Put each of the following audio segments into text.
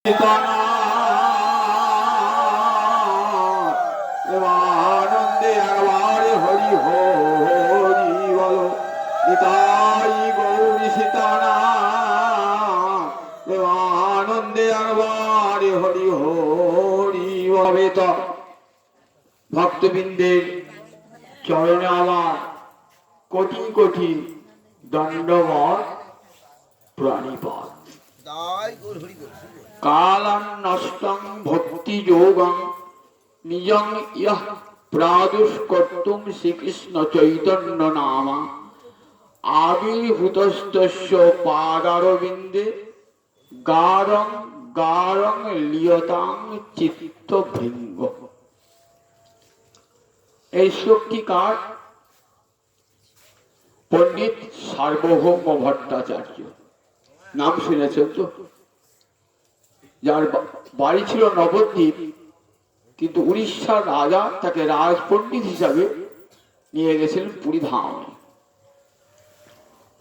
আনন্দে একবারে হরি হরি বলো নিতাই গৌরী সীতানা আনন্দে একবারে হরি হরি বলে। তো ভক্তবৃন্দের চরণে আমার কোটি কোটি দণ্ডবত প্রাণীপদ। কালং নষ্টং ভক্তি যোগং নিজং ইহ প্রাদুষ্কর্তুং শ্রীকৃষ্ণ চৈতন্য নামা আবির্ভূতস্তস্য পাদারবিন্দে গারং গারং লিয়তাং চিত্তভৃঙ্গ। এই শ্লোকটি কার? পণ্ডিত সার্বভৌম ভট্টাচার্য। নাম শুনেছেন তো? যার বাড়ি ছিল নবদ্বীপ, কিন্তু উড়িষ্যার রাজা তাকে রাজপণ্ডিত হিসাবে নিয়ে গেছিলেন পুরী ধামে।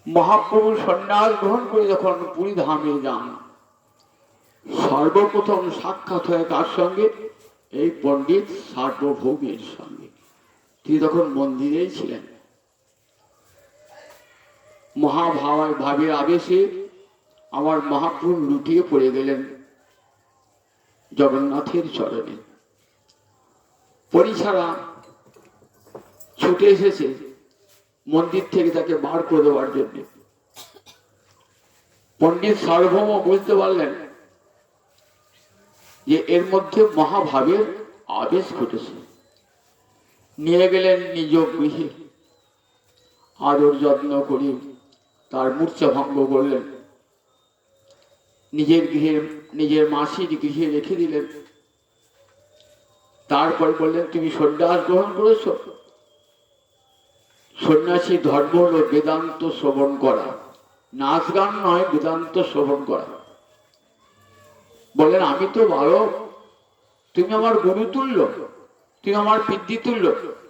মহাপ্রভু সন্ন্যাস গ্রহণ করে যখন পুরী ধামে যান, সর্বপ্রথম সাক্ষাৎ হয় কার সঙ্গে? এই পণ্ডিত সার্বভৌমের সঙ্গে। তিনি তখন মন্দিরেই ছিলেন। মহাভাবের আবেশে আমার মহাপ্রভু লুটিয়ে পড়ে গেলেন জগন্নাথের চরণে। পরিছাড়া ছুটে এসেছে মন্দির থেকে তাকে বার করে দেওয়ার জন্য। পণ্ডিত সার্বভৌম বুঝতে পারলেন যে এর মধ্যে মহাভাবের আবেশ ঘটেছে। নিয়ে গেলেন নিজ গৃহে, আদর যত্ন করে তার মূর্ছা ভঙ্গ করলেন। নিজের গৃহে, নিজের মাসির গৃহে রেখে দিলেন। তারপর বললেন, তুমি সন্ন্যাস গ্রহণ করেছ। সন্ন্যাসী ধর্ম হল বেদান্ত শ্রবণ করা, নাচ গান নয়, বেদান্ত শ্রবণ করা। বললেন, আমি তো বালক, তুমি আমার গুরু তুল্য, তুমি আমার পিতৃ তুল্য,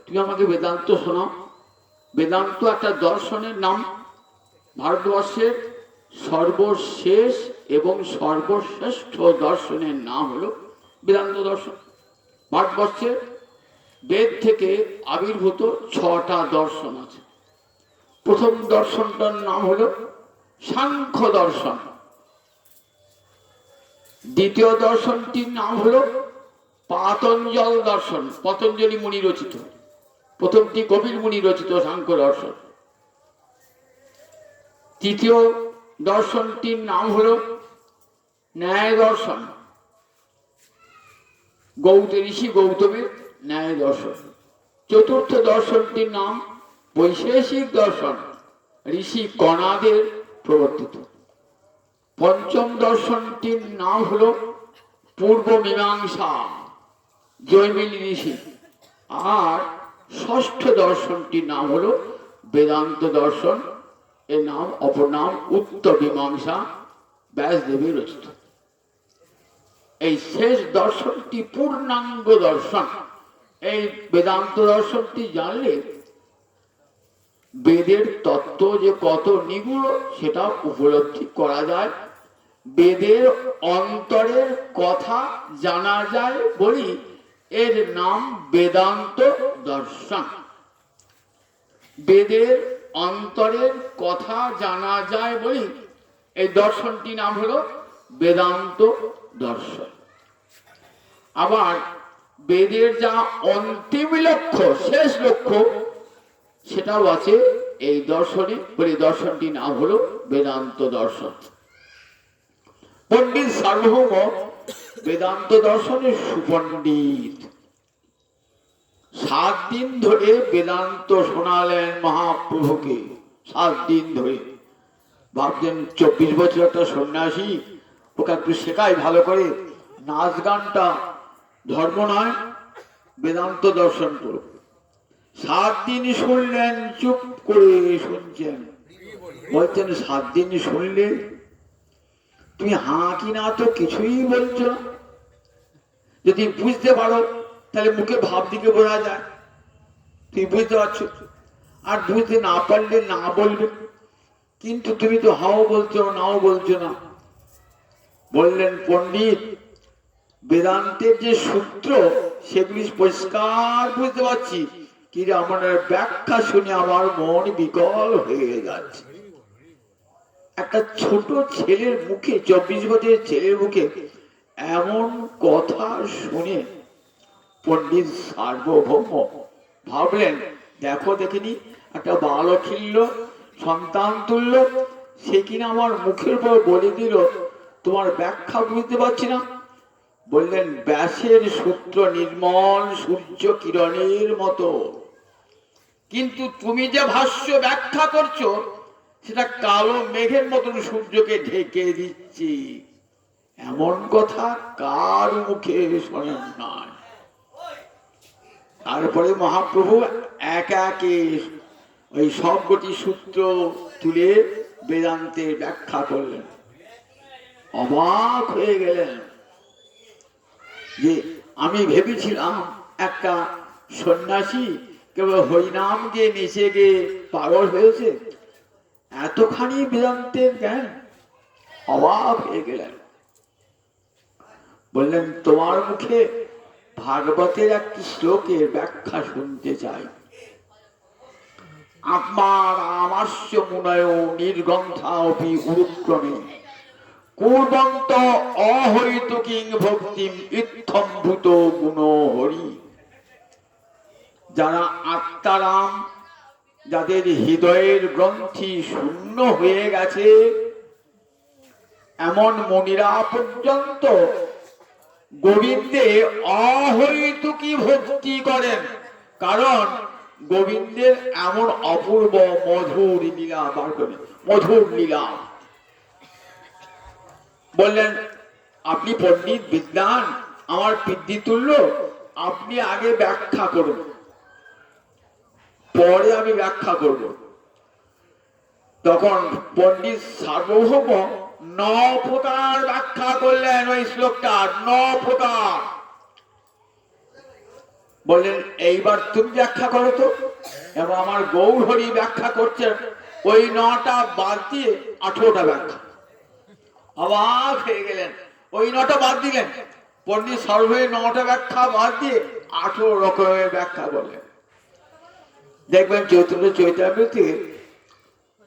তুমি আমাকে বেদান্ত শোনাও। বেদান্ত একটা দর্শনের নাম। ভারতবর্ষের সর্বশেষ এবং সর্বশ্রেষ্ঠ দর্শনের নাম হলো বেদান্ত দর্শন। ভারতবর্ষের বেদ থেকে আবির্ভূত 6টা দর্শন আছে। প্রথম দর্শনটার নাম হলো সাংখ্য দর্শন। দ্বিতীয় দর্শনটির নাম হলো পাতঞ্জল দর্শন, পতঞ্জলি মুনি রচিত। প্রথমটি কপিল মুনি রচিত সাংখ্য দর্শন। তৃতীয় দর্শনটির নাম হলো ন্যায় দর্শন, ঋষি গৌতমের ন্যায় দর্শন। চতুর্থ দর্শনটির নাম বৈশেষিক দর্শন, ঋষি কণাদের প্রবর্তিত। পঞ্চম দর্শনটির নাম হলো পূর্ব মীমাংসা, জৈমিনী ঋষি। আর ষষ্ঠ দর্শনটির নাম হলো বেদান্ত দর্শন। এর নাম, অপর নাম উত্তর মীমাংসা, ব্যাসদেবের রচিত। এই শেষ দর্শনটি পূর্ণাঙ্গ দর্শন। এই বেদান্ত দর্শনটি জানলে বেদের তত্ত্ব যে কত নিগুড় সেটা উপলব্ধি করা যায়। বেদের অন্তরের কথা জানা যায় বলি এর নাম বেদান্ত দর্শন। বেদের অন্তরের কথা জানা যায় বলি এই দর্শনটি নাম হলো বেদান্ত দর্শন। আবার বেদের যা অন্তিম লক্ষ্য, শেষ লক্ষ্য, সেটাও আছে এই দর্শনে, বলে দর্শনটি নাম হলো বেদান্ত দর্শন। পণ্ডিত সার্বভৌম বেদান্ত দর্শনের সুপণ্ডিত। 7 দিন ধরে বেদান্ত শোনালেন মহাপ্রভুকে, 7 দিন ধরে। ভাবছেন 24 বছর একটা সন্ন্যাসী, ওকে একটু শেখাই ভালো করে। নাচ গানটা ধর্ম নয়, বেদান্ত দর্শন করো। 7 দিন শুনলেন, চুপ করে শুনছেন। বলছেন, 7 দিন শুনলে তুমি হাঁ কি না তো কিছুই বলছো না। যদি বুঝতে পারো তাহলে মুখে ভাব দিকে বোঝা যায় তুমি বুঝতে পারছো, আর বুঝতে না পারলে না বলবে। কিন্তু তুমি তো হাও বলছো, নাও বলছো না। বললেন, পণ্ডিত, বেদান্তের যে সূত্র সেগুলি পরিষ্কার বুঝতে পারছি, কিন্তু আমার ব্যাখ্যা শুনে আমার মন বিকল হয়ে যাচ্ছে। একটা ছোট ছেলের মুখে, 24 বছরের ছেলের মুখে এমন কথা শুনে পণ্ডিত সার্বভৌম ভাবলেন, দেখো দেখিনি, একটা বালখিল্য সন্তান তুল্য, সে কিনা আমার মুখের উপর বলে দিল তোমার ব্যাখ্যা বুঝতে পারছি না। বললেন, ব্যাসের সূত্র নির্মল সূর্য কিরণের মতো, কিন্তু তুমি যে ভাষ্য ব্যাখ্যা করছো সেটা কালো মেঘের মতন সূর্যকে ঢেকে দিচ্ছি। এমন কথা কার মুখে শোনেন নাই। তারপরে মহাপ্রভু একে একে ওই সবকটি সূত্র তুলে বেদান্তের ব্যাখ্যা করলেন। অবাক হয়ে গেলেন যে আমি ভেবেছিলাম একটা সন্ন্যাসী কেবল হরিনাম গিয়ে নেচে গিয়ে পাগল হয়েছে, এতখানি বেদান্তের জ্ঞান। অবাক হয়ে গেলেন। বললেন, তোমার মুখে ভাগবতের একটি শ্লোকের ব্যাখ্যা শুনতে চাই। আমার আমাস্য মুনয় নির্গন্থা অপি উরুক্রমে কুর্বন্ত অহৈতুকিং ভক্তিম ইত্থম ভূত গুণ হরি। যারা আত্মারাম, যাদের হৃদয়ের গ্রন্থি শূন্য হয়ে গেছে, এমন মুনিরা পর্যন্ত গোবিন্দে অহৈতুকী ভক্তি করেন, কারণ গোবিন্দের এমন অপূর্ব মধুর লীলা বার করে, মধুর লীলা। বললেন, আপনি পণ্ডিত বিদ্বান, আমার পিতৃতুল্য, আপনি আগে ব্যাখ্যা করুন, পরে আমি ব্যাখ্যা করব। তখন পণ্ডিত সার্বভৌম 9 প্রকার ব্যাখ্যা করলেন ওই শ্লোকটা, 9 প্রকার। বললেন, এইবার তুমি ব্যাখ্যা করো তো। এবং আমার গৌরহরি ব্যাখ্যা করছেন ওই 9টা বাদ দিয়ে 18টা ব্যাখ্যা। অবাক হয়ে গেলেন, ওই 9টা বাদ দিলেন। পণ্ডিত সর্বে 9টা ব্যাখ্যা বাদ দিয়ে 18 রকমের ব্যাখ্যা করলেন। দেখবেন চৈতন্য চৈতামৃতে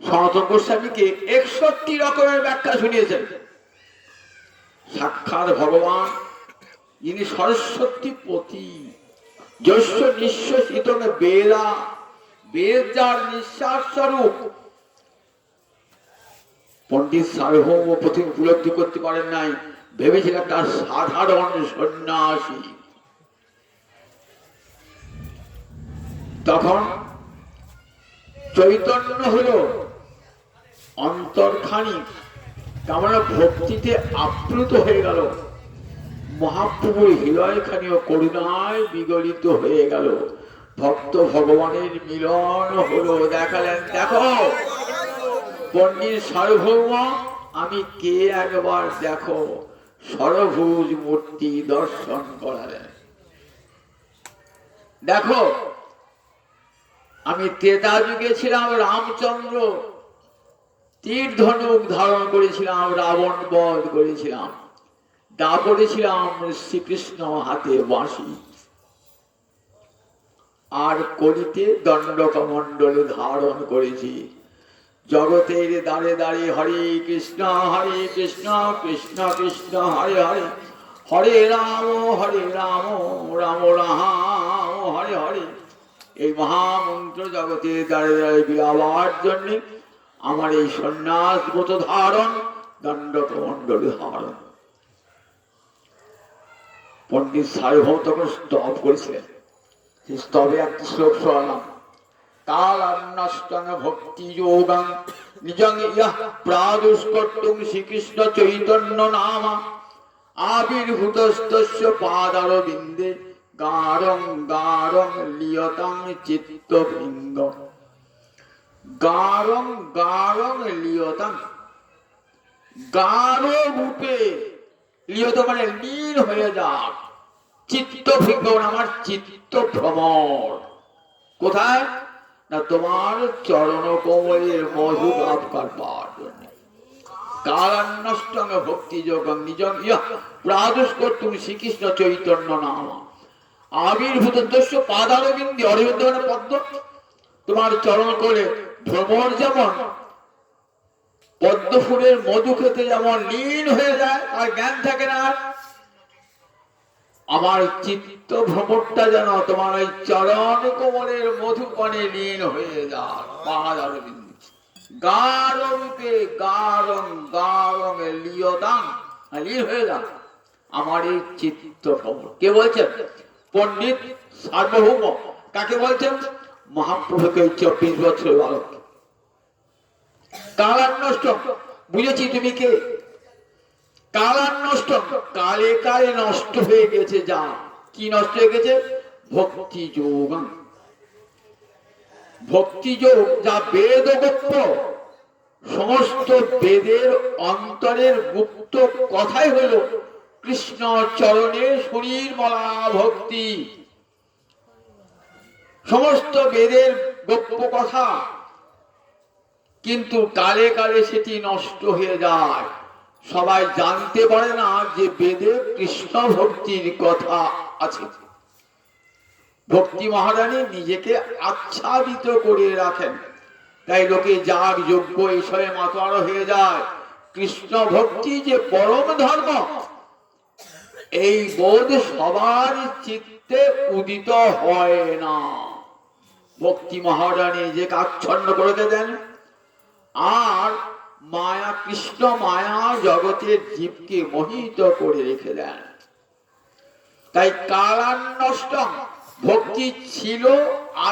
সনাতন গোস্বামীকে 61 রকমের ব্যাখ্যা শুনিয়েছেন। সাক্ষাৎ ভগবান, যিনি সরস্বতী পতি, যস্য নিঃশ্বাসিত বেদা, বেদ যার নিঃশ্বাস স্বরূপ। পণ্ডিত সার্বভৌম প্রথম উপলব্ধি করতে পারেন নাই, ভেবেছিলেন একটা সাধারণ সন্ন্যাসী। তখন চৈতন্য হলো অন্তরখানি কেমন ভক্তিতে আপ্লুত হয়ে গেল, মহাপ্রভুর হৃদয়খানিও করুণায় বিগলিত হয়ে গেল, ভক্ত ভগবানের মিলন হলো। দেখালেন, দেখো পণ্ডিত সার্বভৌম, আমি কে একবার দেখো। সরভুজ মূর্তি দর্শন করালেন। দেখো, আমি ত্রেতা যুগে ছিলাম রামচন্দ্র, তীর ধনুক ধারণ করেছিলাম, রাবণ বধ করেছিলাম, দাপরে ছিলাম শ্রীকৃষ্ণ হাতে বাঁশি, আর কলিতে দণ্ডকমণ্ডল ধারণ করেছি। জগতের দাঁড়ে দাঁড়িয়ে হরে কৃষ্ণ কৃষ্ণ কৃষ্ণ হরে হরে, হরে রাম রাম রাম হরে হরে, এই মহামন্ত্র জগতে দাঁড়িয়ে দাঁড়িয়ে বিলাবার জন্য আমার এই সন্ন্যাস ব্রত ধারণ, দণ্ডকমণ্ডল ধারণ। পণ্ডিত সার্বভৌম তখন স্তব করেছিলেন। সেই স্তবে একটি শ্লোক শোনালাম, কালান্নষ্টং ভক্তি যোগং নিজং ইয়ঃ প্রাদুষ্কর্তুং শ্রীকৃষ্ণ চৈতন্য নামা আবির্ভূতস্তস্য পাদারবিন্দে গাঢ়ং গাঢ়ং লিয়তাং চিত্তভৃঙ্গম। গাঢ়ং গাঢ়ং লিয়তাং, গাঢ় রূপে, লিয়ত মানে লীন হয়ে যাক, চিত্তভৃঙ্গম আমার চিত্ত ভ্রমর। কোথায় না, তোমার চরণ কমলের মধু লাভ করবার জন্য। কালান্নষ্টং ভক্তি যোগং নিজং ইহ প্রাদুষ কর্তুম শ্রীকৃষ্ণ চৈতন্য নাম আবির্ভূত দস্য পাদারবিন্দে, অরবিন্দ মানে পদ্ম, তোমার চরণ করে ভ্রমর যেমন পদ্ম ফুলের মধু খেতে যেমন লীন হয়ে যায় আর জ্ঞান থাকে না, আমার চিত্ত ভ্রমরটা যেন তোমার ওই চরণ কোমলের মধুপনে লীন হয়ে যায়। পাদারবিন্দ গারঙ্গে গারং গারং লিয়দাং লীন হয়ে যান আমার এই চিত্ত ভ্রমর। কে বলছেন? পণ্ডিত সার্বভৌম। কাকে বলছেন? মহাপ্রভুকে 24 বছর বালক। কালান্নষ্ট বুঝেছি তুমি কে? কালান্নষ্ট কালে কালে নষ্ট হয়ে গেছে। যা কি নষ্ট হয়ে গেছে? ভক্তি যোগ। ভক্তি যোগ যা বেদ গুপ্ত, সমস্ত বেদের অন্তরের গুপ্ত কথাই হলো কৃষ্ণ চরণে শরীর মলা ভক্তি। সমস্ত বেদের গোপ্য কথা, কিন্তু কালে কালে সেটি নষ্ট হয়ে যায়। সবাই জানতে পারে না যে বেদে কৃষ্ণ ভক্তির কথা আছে। ভক্তি মহারানী নিজেকে আচ্ছাদিত করে রাখেন, তাই লোকে যাগ যোগ্য ঈশ্বরে মাতোয়ারা হয়ে যায়। কৃষ্ণ ভক্তি যে পরম ধর্ম, এই বোধ সবার চিত্তে উদিত হয় না। ভক্তি মহারানী নিজেকে আচ্ছন্ন করে দেন, আর মায়া কৃষ্ণ মায়া জগতের জীবকে মোহিত করে রেখে দেন। তাই কালান্নষ্ট ভক্তি ছিল,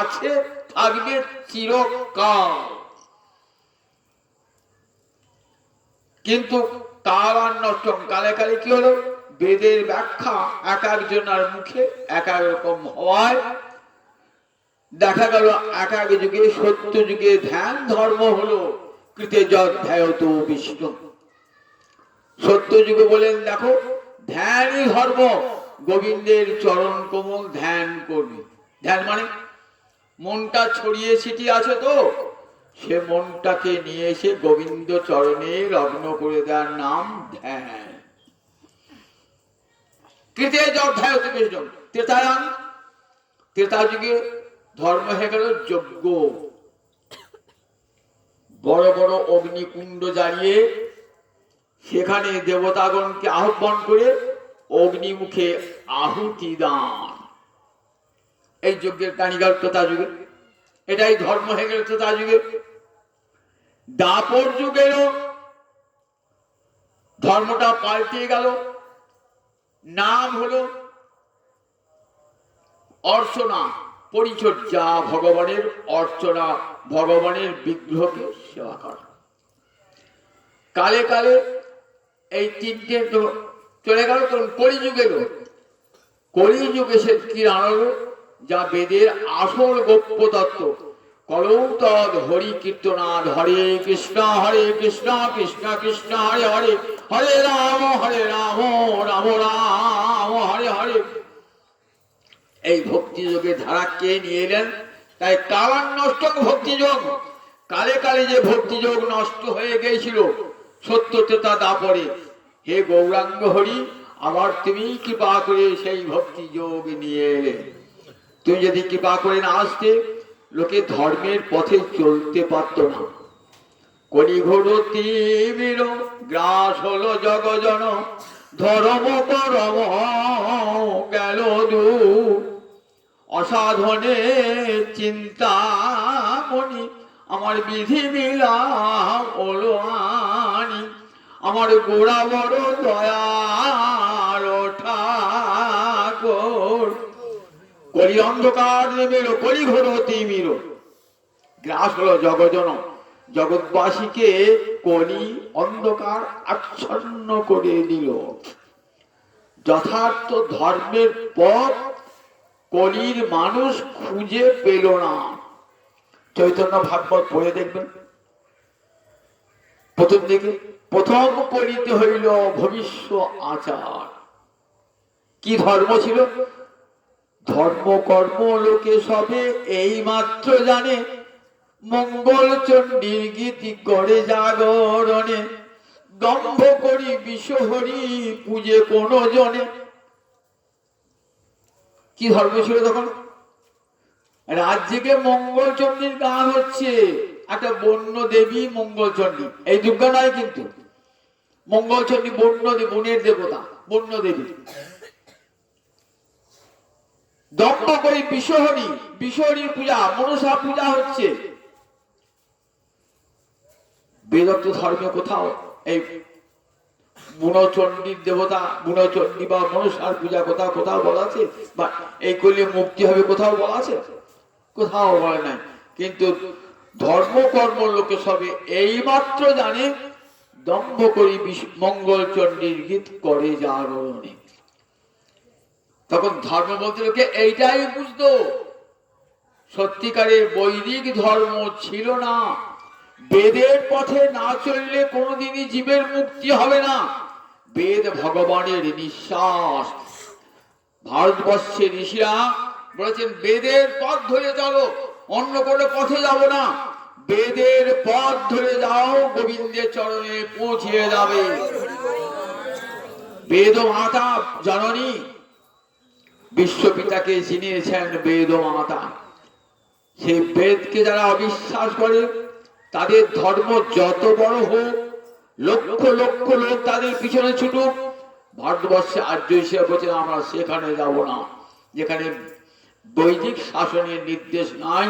আছে, থাকবে চিরকাল। কিন্তু কালান্নষ্ট কালে কালে কি হলো? বেদের ব্যাখ্যা এক একজনের মুখে এক এক রকম হওয়ায় দেখা গেল এক এক যুগে সত্য যুগে ধ্যান ধর্ম হলো কৃতে যধ্যায়ত বিষ্ণু। সত্য যুগে বলেন দেখো ধ্যানই ধর্ম, গোবিন্দের চরণ কোমল ধ্যান করবে। ধ্যান মানে মনটা ছড়িয়ে ছিটিয়ে আছে, তো সে মনটাকে নিয়ে এসে গোবিন্দ চরণে লগ্ন করে দেওয়ার নাম ধ্যান। কৃতে যধ্যায়ত বিষ্ণু। ত্রেতায়াং, ত্রেতা যুগে ধর্ম হয়ে গেল যজ্ঞ। বড় বড় অগ্নিকুণ্ড জ্বালিয়ে সেখানে দেবতাগণকে আহ্বান করে অগ্নিমুখে আহুতি দান। এই যজ্ঞের কারিগর ত্রেতা যুগে। এটাই ধর্ম হয়ে গেল ত্রেতা যুগে। দাপর যুগেরও ধর্মটা পাল্টে গেল, নাম হলো অর্চনা, পরিচর্যা, ভগবানের অর্চনা, ভগবানের বিগ্রহকে সেবা করা। কালে কালে এই তিনটে চলে গেল। তখন কলিযুগ এলো। কলিযুগে সে কি আনলো? যা বেদের আসল গোপ্য তত্ত্ব। কলৌ তদ হরি কীর্তনাদ হরে কৃষ্ণ কৃষ্ণ কৃষ্ণ হরে হরে, হরে রাম রাম রাম হরে হরে। এই ভক্তি যোগের ধারা কে নিয়ে এলেন? তাই কালান্নষ্ট ভক্তি যোগ। কালে কালে যে ভক্তি যোগ নষ্ট হয়ে গিয়েছিল সত্য ত্রেতা দাপরে, হে গৌরাঙ্গ হরি আবার তুমি কৃপা করে সেই ভক্তি যোগ নিয়ে এলে। তুমি যদি কৃপা করে না আসতে, লোকে ধর্মের পথে চলতে পারত না। কলিঘোর তীব্র গ্রাস হলো জগজন, ধর্ম করম গেল দূর। অসাধনে চিন্তামণি আমার বিধি মিলা ওলো আনি, আমার গোড়া বড় দয়ার ঠাকুর। কলি অন্ধকার নেমেল, কলি ঘোর তিমির গ্রাস হলো জগজন। জগৎবাসীকে কলি অন্ধকার আচ্ছন্ন করে দিল। যথার্থ ধর্মের পথ কলির মানুষ খুঁজে পেল না। চৈতন্য ভাগবত পড়ে দেখবেন, প্রথম দিকে প্রথম কলিতে হইল ভবিষ্য আচার। কি ধর্ম ছিল? ধর্ম কর্ম লোকে সবে এই মাত্র জানে, মঙ্গল চণ্ডীর গীতি করে জাগরণে। দম্ভ করি বিশ্বহরি পূজে কোন জনে। কি ধর্ম ছিল তখন? রাজ্যকে মঙ্গলচণ্ডীর গান হচ্ছে, একটা বন্য দেবী মঙ্গলচণ্ডী, এই দুর্গা নয় কিন্তু। মঙ্গলচণ্ডী বন্য দেবী, বনের দেবতা, বন্য দেবী। দম্ভ করি বিশ্বহরি, বিশ্বহরির পূজা, মনসা পূজা হচ্ছে। বেদত্ব ধর্মে কোথাও এই বুনচণ্ডীর দেবতা, বুনচণ্ডী বা মনসার পূজা কোথাও কোথাও বলা আছে, বা এই করলে মুক্তি হবে কোথাও বলা আছে? কোথাও বলে নাই। কিন্তু ধর্ম কর্ম লোকে সবে এই মাত্র জানে দম্ভ করি মঙ্গলচণ্ডীর গীত করে যার অনেক। তখন ধর্ম বলতে লোকে এইটাই বুঝতো, সত্যিকারের বৈদিক ধর্ম ছিল না। বেদের পথে না চললে কোনোদিনই জীবের মুক্তি হবে না। বেদ ভগবানের নিঃশ্বাস। ভারতবর্ষের ঋষিরা বলেছেন বেদের পথ ধরে চলো, অন্য কোনো পথে যাব না। বেদের পথ ধরে যাও, গোবিন্দের চরণে পৌঁছিয়ে যাবে। বেদ মাতা জননী, বিশ্বপিতাকে চিনিয়েছেন বেদ মাতা। সেই বেদকে যারা অবিশ্বাস করে, তাদের ধর্ম যত বড় হোক, লক্ষ লক্ষ লোক তাদের পিছনে ছুটুক, ভারতবর্ষে আর্য হিসেবে বলছেন আমরা সেখানে যাব না যেখানে বৈদিক শাসনের নির্দেশ নাই,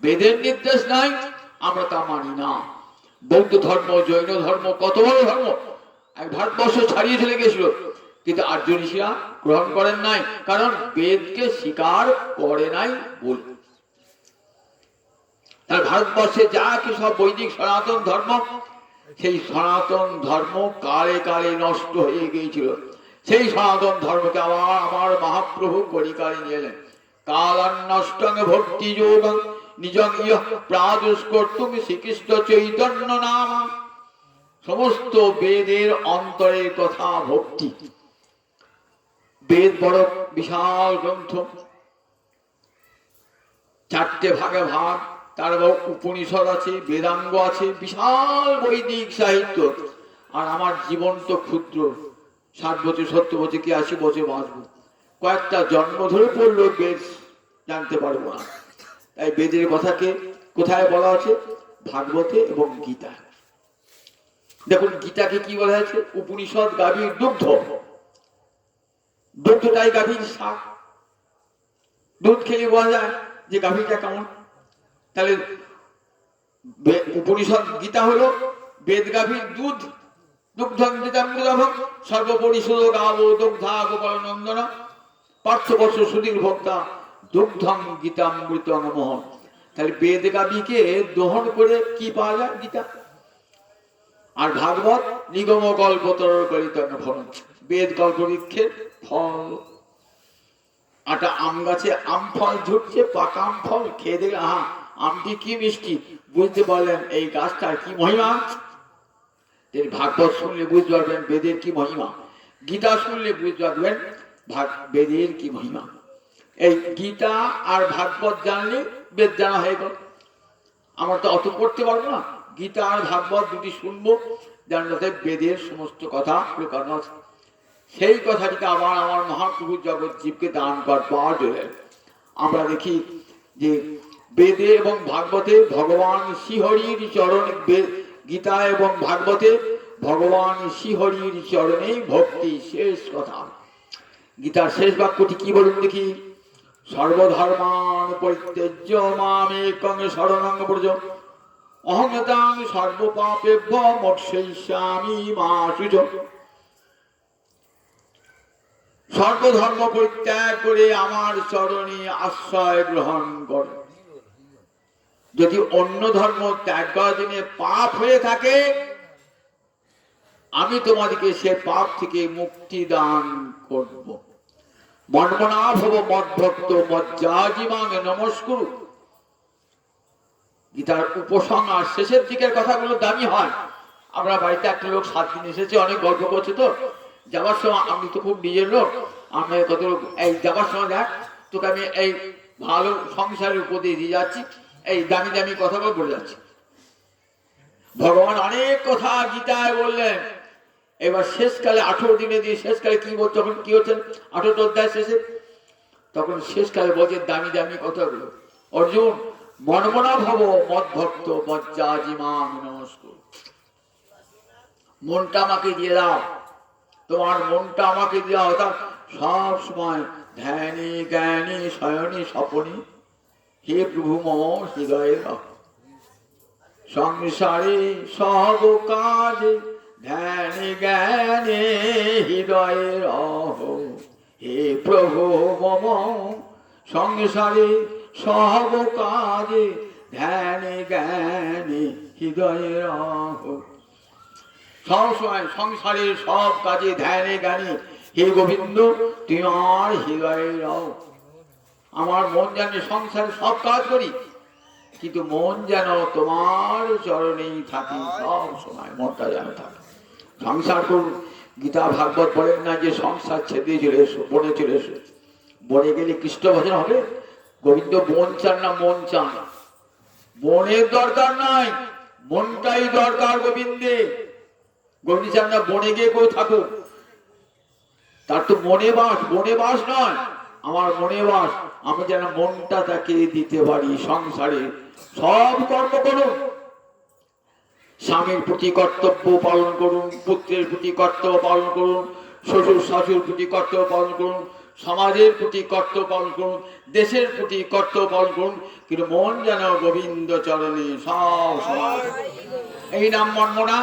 বেদের নির্দেশ নাই, আমরা তা মানি না। বৌদ্ধ ধর্ম, জৈন ধর্ম, কত বড় ধর্ম, এক ভারতবর্ষ ছাড়িয়ে চলে গেছিল, কিন্তু আর্য ঋষিরা গ্রহণ করেন নাই, কারণ বেদকে স্বীকার করে নাই বলে। তার ভারতবর্ষে যা কি সব বৈদিক সনাতন ধর্ম, সেই সনাতন ধর্ম কালে কালে নষ্ট হয়ে গিয়েছিল। সেই সনাতন ধর্মকে আবার আমার মহাপ্রভু কলিকালে নিয়ে এলেন। কালান্নষ্টং ভক্তি যোগং নিজং ইহ প্রাদুষ্কর্তুম শ্রীকৃষ্ণ চৈতন্য নাম। সমস্ত বেদের অন্তরের কথা ভক্তি। বেদ বড় বিশাল গ্রন্থ, চারটে ভাগে ভাগ, তার উপনিষদ আছে, বেদাঙ্গ আছে, বিশাল বৈদিক সাহিত্য। আর আমার জীবন তো ক্ষুদ্র, 60 বছর 70 বছর কি 80 বছর বাঁচবো, কয়েকটা জন্ম ধরে পড়লো বেদ জানতে পারবো না। তাই বেদের কথাকে কোথায় বলা আছে? ভাগবতে এবং গীতা। দেখুন গীতাকে কি বলা হয়েছে? উপনিষদ গাভীর দুগ্ধ। দুগ্ধটাই গাভীর শাক। দুধ খেলে বোঝা যায় যে গাভীটা কেমন। তাহলে উপনিষদ গীতা হলো বেদ গাভীর দুধ। দুগ্ধং গীতামৃতভং সর্বপরিষদ গাব দুগ্ধা গোপাল নন্দন পার্থবর্ষ সুধীর ভক্তা দুগ্ধং গীতামৃত নমঃ। তাহলে বেদ গাভীকে দহন করে কি পাওয়া যায়? গীতা। আর ভাগবত নিগম কল্পতর গলিত ফল। বেদ কল্প বৃক্ষের ফল। একটা আম গাছে আম ফল ঝুটছে, পাকা আম ফল খেয়ে দেখে আহা আমটি কি মিষ্টি, বুঝতে পারলেন এই গাছটার কি মহিমা। ভাগবত শুনলে বুঝতে পারবেন বেদের কি মহিমা, গীতা শুনলে বুঝতে পারবেন বেদের কি মহিমা। এই গীতা আর ভাগবত জানলে বেদ জানা হয়ে গেল। আমরা তো অত পড়তে পারবো না, গীতা আর ভাগবত দুটি শুনবো, জানতে বেদের সমস্ত কথা লুকানো আছে। সেই কথাটিকে আবার আমার মহাপ্রভু জগৎ জীবকে দান করবার জন্য আমরা দেখি যে বেদে এবং ভাগবতে ভগবান শ্রীহরির চরণ, গীতা এবং ভাগবতে ভগবান শ্রীহরির চরণে ভক্তি শেষ কথা। গীতার শেষ বাক্যটি কি বলুন দেখি? সর্বধর্মান পরিত্যজ্য মামেকং শরণং ব্রজ অহং তাং সর্বপাপেভ্যো মোক্ষয়িষ্যামি মা শুচ। সর্বধর্ম পরিত্যাগ করে আমার চরণে আশ্রয় গ্রহণ কর। যদি অন্য ধর্ম ত্যাগ করার জন্য পাপ হয়ে থাকে, আমি তোমাদেরকে সে পাপ থেকে মুক্তি দান করব। মন্মনা ভব মদ্ভক্ত মজ্জাজিমাং নমস্কুরু। গীতার উপসংহার শেষের দিকের কথাগুলো দামি হয়। আমরা বাড়িতে একটা লোক 7 দিন এসেছে, অনেক গল্প করছে, তো যাওয়ার সময় আমি তো খুব নিজের লোক, আমি কত লোক এই যাওয়ার সময় দেখ তোকে আমি এই ভালো সংসারের উপদেশ দিয়ে যাচ্ছি, এই দামি দামি কথাগুলো বলে যাচ্ছি। ভগবান অনেক কথা গীতায় বললেন। এবার শেষকালে 18 দিনে দিয়ে শেষকালে কি বল, তখন কি হচ্ছে 18 অধ্যায় শেষে, তখন শেষকালে বলছে দামি দামি কথাগুলো। অর্জুন মনমনা ভব মদ ভক্ত মজ্জাজিমান নমস্কার, মনটা আমাকে দিয়ে দাও, তোমার মনটা আমাকে দিয়ে দাও। অর্থাৎ সব সময় ধ্যানী জ্ঞানী শয়নী স্বপনী হে প্রভু মম হৃদয়ে রাখ, সংসারে সব কাজ ধ্যানে জ্ঞানে হৃদয়ে রহ, হে প্রভু মম সংসারে সব কাজে ধ্যানে জ্ঞানে হৃদয়ে রহ। সব সময় সংসারের সব কাজে ধ্যানে জ্ঞানে হে গোবিন্দ তুমি আমার হৃদয়ে রহ। আমার মন জানে সংসারে সব কাজ করি, কিন্তু মন যেন তোমার চরণেই থাকি, সব সময় মনটা যেন থাকে। সংসার করুন, গীতা ভাগবত বলেন না যে সংসার ছেড়ে চলে এসো, বনে চলে এসো। বনে গেলে কৃষ্ণ ভজন হবে? গোবিন্দ বন চান না মন চান। বনের দরকার নাই, মনটাই দরকার গোবিন্দে। গোবিন্দ চান না বনে গিয়ে কেউ থাকুক, তার তো মনে বাস, বনে বাস নয়, আমার মনে বাস। আমি যেন মনটা তাকে দিতে পারি। সংসারে সব কর্ম করুন, স্বামীর প্রতি কর্তব্য পালন করুন, পুত্রের প্রতি কর্তব্য পালন করুন, শ্বশুর শাশুর প্রতি কর্তব্য পালন করুন, সমাজের প্রতি কর্তব্য পালন করুন, দেশের প্রতি কর্তব্য পালন করুন, কিন্তু মন যেন গোবিন্দ চরণে সব সময়। এই নাম মনমনা,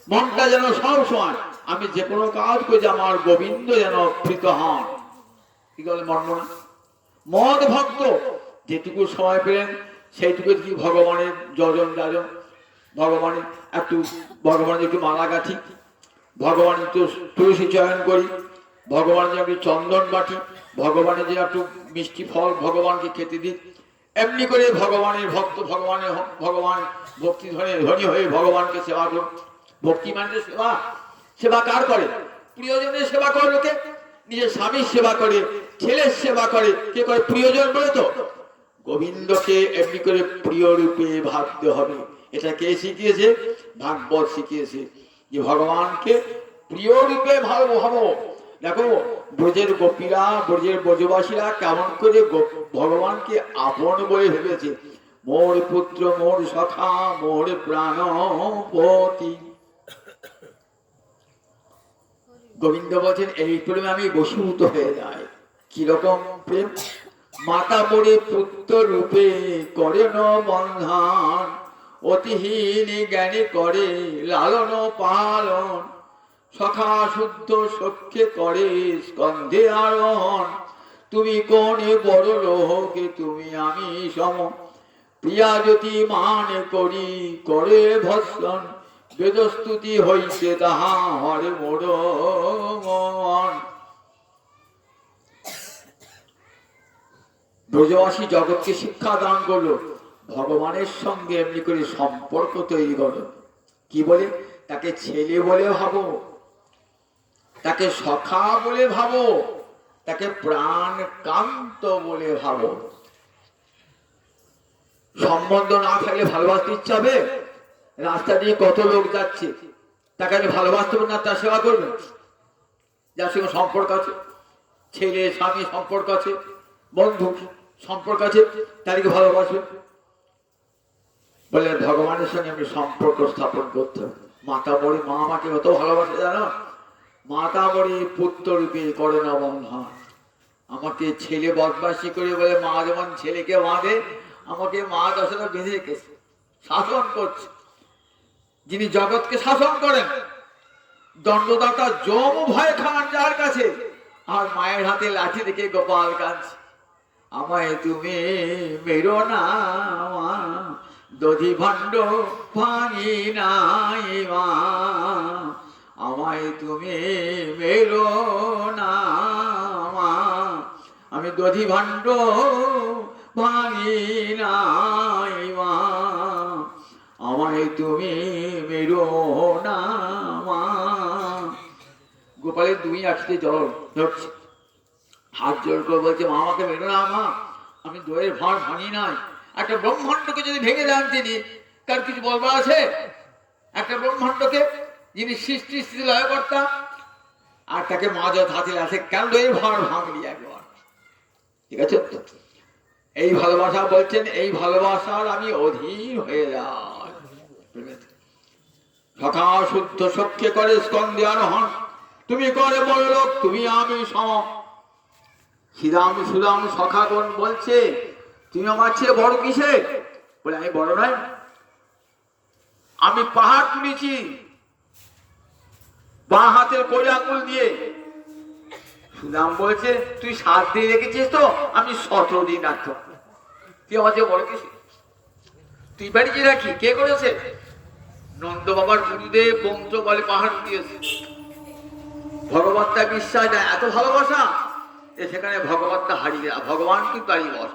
মনটা যেন সব সময় আমি যে কোনো কাজ করি আমার গোবিন্দ যেন প্রীত হন। কি বলে মনমনা? মদ ভক্ত যেটুকু সময় পেলেন সেইটুকু কি ভগবানের যজন যাজন, ভগবানের একটু, ভগবানের একটু মালা গাঁথি, ভগবানের একটু তুলসী চয়ন করি, ভগবানের একটু চন্দন বাটি, ভগবানের যে একটু মিষ্টি ফল ভগবানকে খেতে দিই। এমনি করে ভগবানের ভক্ত, ভগবানের ভগবান ভক্তি ধনী হয়ে ভগবানকে সেবা করুন। ভক্তি মানে সেবা। সেবা কার করে? প্রিয়জনের সেবা করে লোকে। নিজের স্বামীর সেবা করে, ছেলের সেবা করে, কে করে? প্রিয়জন বলে তো। গোবিন্দকে এমনি করে প্রিয় রূপে ভাবতে হবে। এটা কে শিখিয়েছে? ভাগবত শিখিয়েছে যে ভগবানকে প্রিয় রূপে ভাবো। দেখো ব্রজের গোপীরা, ব্রজের ব্রজবাসীরা কেমন করে ভগবানকে আপন বলে ভেবেছে। মোর পুত্র, মোর সখা, মোর প্রাণপতি। গোবিন্দ বলছেন এই প্রেমে আমি বশীভূত হয়ে যাই। কিরকম প্রেম? মাতা মোরে পুত্র রূপে করে ন বন্ধন, অতিহীন জ্ঞানী করে লালন পালন, সখা শুদ্ধ সখ্যে করে স্কন্ধে আরোহণ। তুমি কোনে বড় লোকে তুমি আমি সম, প্রিয়া জ্যোতি মান করি করে ভৎসন, বেদস্তুতি হইছে তাহা হরে মোর মন। ব্রজবাসী জগৎকে শিক্ষা দান করলো ভগবানের সঙ্গে এমনি করে সম্পর্ক তৈরি করো। কি বলে? তাকে ছেলে বলে ভাবো, তাকে সখা বলে ভাবো, তাকে প্রাণ কান্ত বলে ভাবো। সম্বন্ধ না থাকলে ভালোবাসতে ইচ্ছা হবে? রাস্তা দিয়ে কত লোক যাচ্ছে, তাকে ভালোবাসতে না, তার সেবা করবে। যার সঙ্গে সম্পর্ক আছে, ছেলে স্বামী সম্পর্ক আছে, বন্ধু সম্পর্ক আছে, তাদেরকে ভালোবাসবে। বলে ভগবানের সঙ্গে আমি সম্পর্ক স্থাপন করতে হবে। মাতা মরি, মা আমাকে কত ভালোবাসে জানো? মাতা মরি পুত্র রূপে করে না বন্ধন। আমাকে ছেলে বদমাসি করে বলে মা যেমন ছেলেকে বাঁধে, আমাকে মা দশটা বেঁধে রেখেছে, শাসন করছে। যিনি জগৎকে শাসন করেন, দণ্ডদাতা যম ভয় খান যার কাছে, আর মায়ের হাতে লাঠি দেখে গোপাল কাঁদছে, আমায় তুমি মেরো না মা, দধি ভাণ্ড ভাঙি নাই মা, আমায় তুমি মেরো না মা, আমি দধি ভাণ্ড ভাঙি নাই মা, আমায় তুমি মেরো না মা। গোপালের দুই আঁখিতে জল ধরছে, হাত জোর করে বলছে মা আমাকে মেরো না মা, আমি দইয়ের ভাঁড় ভাঙি নাই। একটা ব্রহ্মাণ্ডকে যদি ভেঙে দেন তিনি, তার কিছু বলবার আছে? একটা ব্রহ্মাণ্ডকে যিনি সৃষ্টি স্থিতি লয় কর্তা, আর তাকে মাঝ হাতে আছে কেন এই ভার ভাঙলি একবার। ঠিক আছে, এই ভালোবাসা বলছেন, এই ভালোবাসার আমি অধীন হয়ে যাই। সখা শুদ্ধ সখ্যে করে স্কন্ধে আরোহণ, তুমি করে বড় লোক, তুমি আমি সম। শ্রীরাম সুরাম সখাগণ বলছে তুমি আমার চেয়ে বড় কিসে? বলে আমি বড় নয়, আমি পাহাড় তুলেছি বাঁ হাতের কড়ি আঙুল দিয়ে। সুদাম বলছে তুই 7 দিন রেখেছিস তো, আমি 17 দিন রাখতাম। তুই আমার চেয়ে বড় কিসে? তুই বাড়িতে রাখি কে করেছে? নন্দ বাবার গুরুদেব মন্ত্র বলে পাহাড় দিয়েছে। ভগবত্তা বিশ্বাস দেয়, এত ভালোবাসা সেখানে ভগবত্তা হারিয়ে, ভগবান কিন্তু হারিয়ে বস।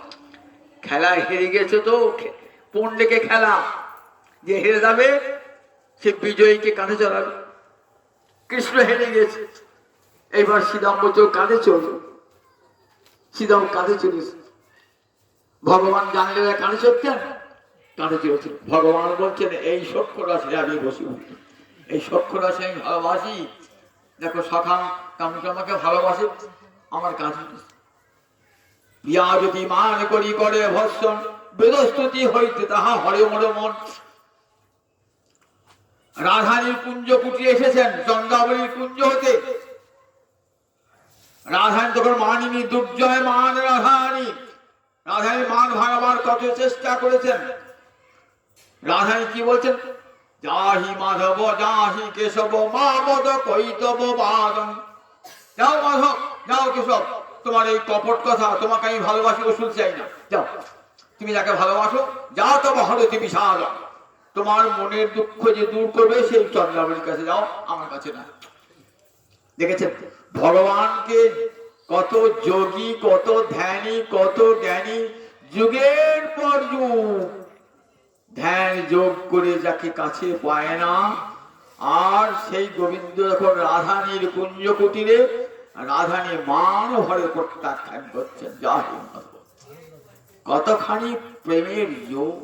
খেলায় হেরে গেছে তো পণ্ডেকে খেলা, যে হেরে যাবে সে বিজয়ীকে কাঁধে চড়াবে। কৃষ্ণ হেরে গেছে, এইবার শ্রীরাম বলছে কাঁধে চলবে। শ্রীরাম কাঁধে চলেছে, ভগবান জানলে কাঁধে চড়তেন, কাঁধে চলেছিল। ভগবান বলছেন এই সখ্য রাশি আমি বসি, এই সখ্য রাশি আমি ভালোবাসি। দেখো সখা কামকে আমাকে ভালোবাসে, আমার কাঁধে ইয়া যদি মান করি করে ভর্ষণ, বেদস্তুতি হইতে তাহা হরে মরে মন। রাধারীর কুঞ্জ কুটিয়ে এসেছেন চন্দ্রাবলীর কুঞ্জ হতে। রাধারী তখন মানিনি, দুর্জয় মান রাধারী। রাধারী মান ভাঙাবার কত চেষ্টা করেছেন। রাধারী কি বলছেন? যাহি মাধব যাহি কেশব মামদ কৈতব বাদন। যাও মাধব, যাও কেশব, তোমার এই কপট কথা, তোমাকে আমি ভালোবাসি ওষুধ চাই না, যাও তুমি যাকে ভালোবাসো, যা তবে হরতি বিষাদ, তোমার মনের দুঃখ যে দূর করবে সেই চন্দ্রাবলীর কাছে যাও, আমার কাছে না। দেখেছেন ভগবানকে কত যোগী, কত ধ্যানী, কত জ্ঞানী যুগের পর যুগ ধ্যান যোগ করে যাকে কাছে পায় না। আর সেই গোবিন্দ যখন রাধানীর কুঞ্জ কুটিরে রাধানী মান ভরে প্রত্যাখ্যান করছেন, কতখানি প্রেমের যোগ।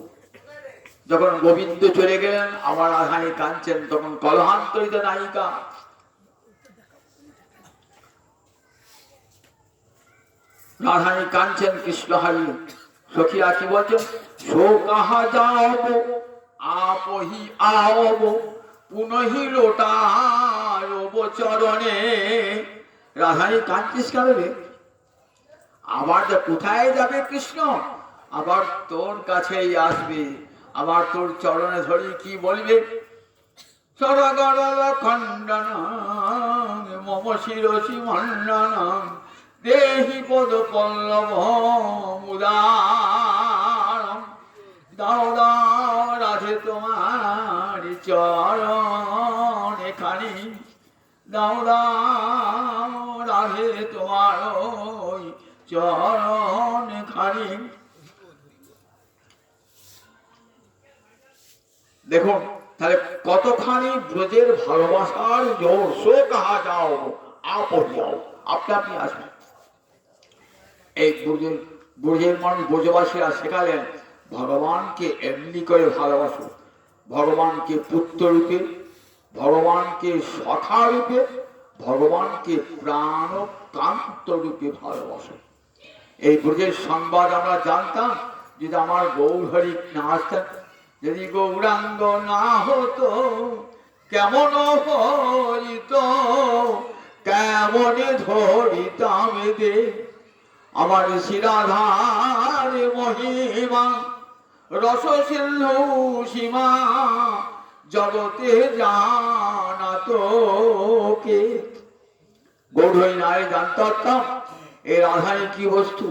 যখন গোবিন্দ চলে গেলেন আবার রাধানী কাঁদছেন, তখন কলহান্তরিত নায়িকা রাধানী কাঁদছেন কৃষ্ণ হারি। সখীরা কি বলছেন? সো কাহা যাবো আপহি আওবো পুনহি লোটারব চরণে। রাধানী কাঁদছিস কেন রে? আবার কোথায় যাবে কৃষ্ণ? আবার তোর কাছেই আসবে, আবার তোর চরণে ধরি কি বলবে? সরগরল খণ্ডন মম শিরসি মণ্ডন দেহি পদ পল্লব মুদারম। দাও দাও রাধে তোমার চরণ এখানি, দাও দাও রাধে তোমার চরণ এখানি। দেখুন তাহলে কতখানি ব্রজের ভালোবাসার জোর। সো কাহা যাও আপনি যাও, আপনি আপনি আসবেন। এই ব্রজের মানুষ ব্রজবাসীরা শেখালেন ভগবানকে এমনি করে ভালোবাসো, ভগবানকে পুত্র রূপে, ভগবানকে সখা রূপে, ভগবানকে প্রাণকান্ত রূপে ভালোবাসো। এই ব্রজের সংবাদ আমরা জানতাম যদি আমার গৌরহরি না আসতেন, যদি গৌরাঙ্গ না হতো কেমন হইত, কেমন ধরিতাম দে আমার শিরাধার মহিমা রস সিন্ধু সীমা জগতে জানাতো কে। গৌরহরি নাই জানতে পারতাম এই রাধারী কি বস্তু,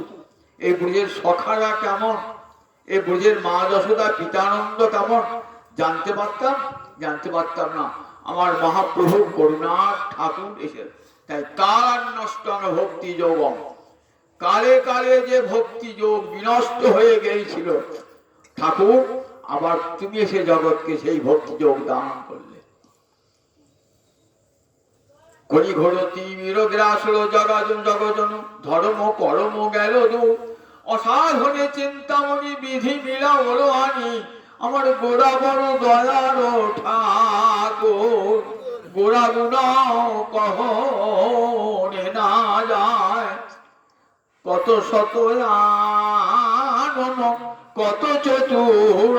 এই ব্রজের সখারা কেমন, এই ব্রজের মা যশোদা পিতানন্দ কেমন জানতে পারতাম? জানতে পারতাম না। আমার মহাপ্রভু করুণার ঠাকুর এসে, তাই কাল নষ্ট ভক্তি যোগম, কালে কালে যে ভক্তি যোগ বিনষ্ট হয়ে গিয়েছিল ঠাকুর, আবার তুমি এসে জগৎকে সেই ভক্তি যোগ দান করলে। কলি ঘোর তিমির গ্রাসল জগজন জগজন ধর্ম কর্ম গেল দূর, অসাধনে চিন্তামণি বিধি মিলা হলো আনি আমার গোড়া বড় দয়ার ঠাকুর, গোড়া গুণা কহনে না যায়। কত শত আনন, কত চতুর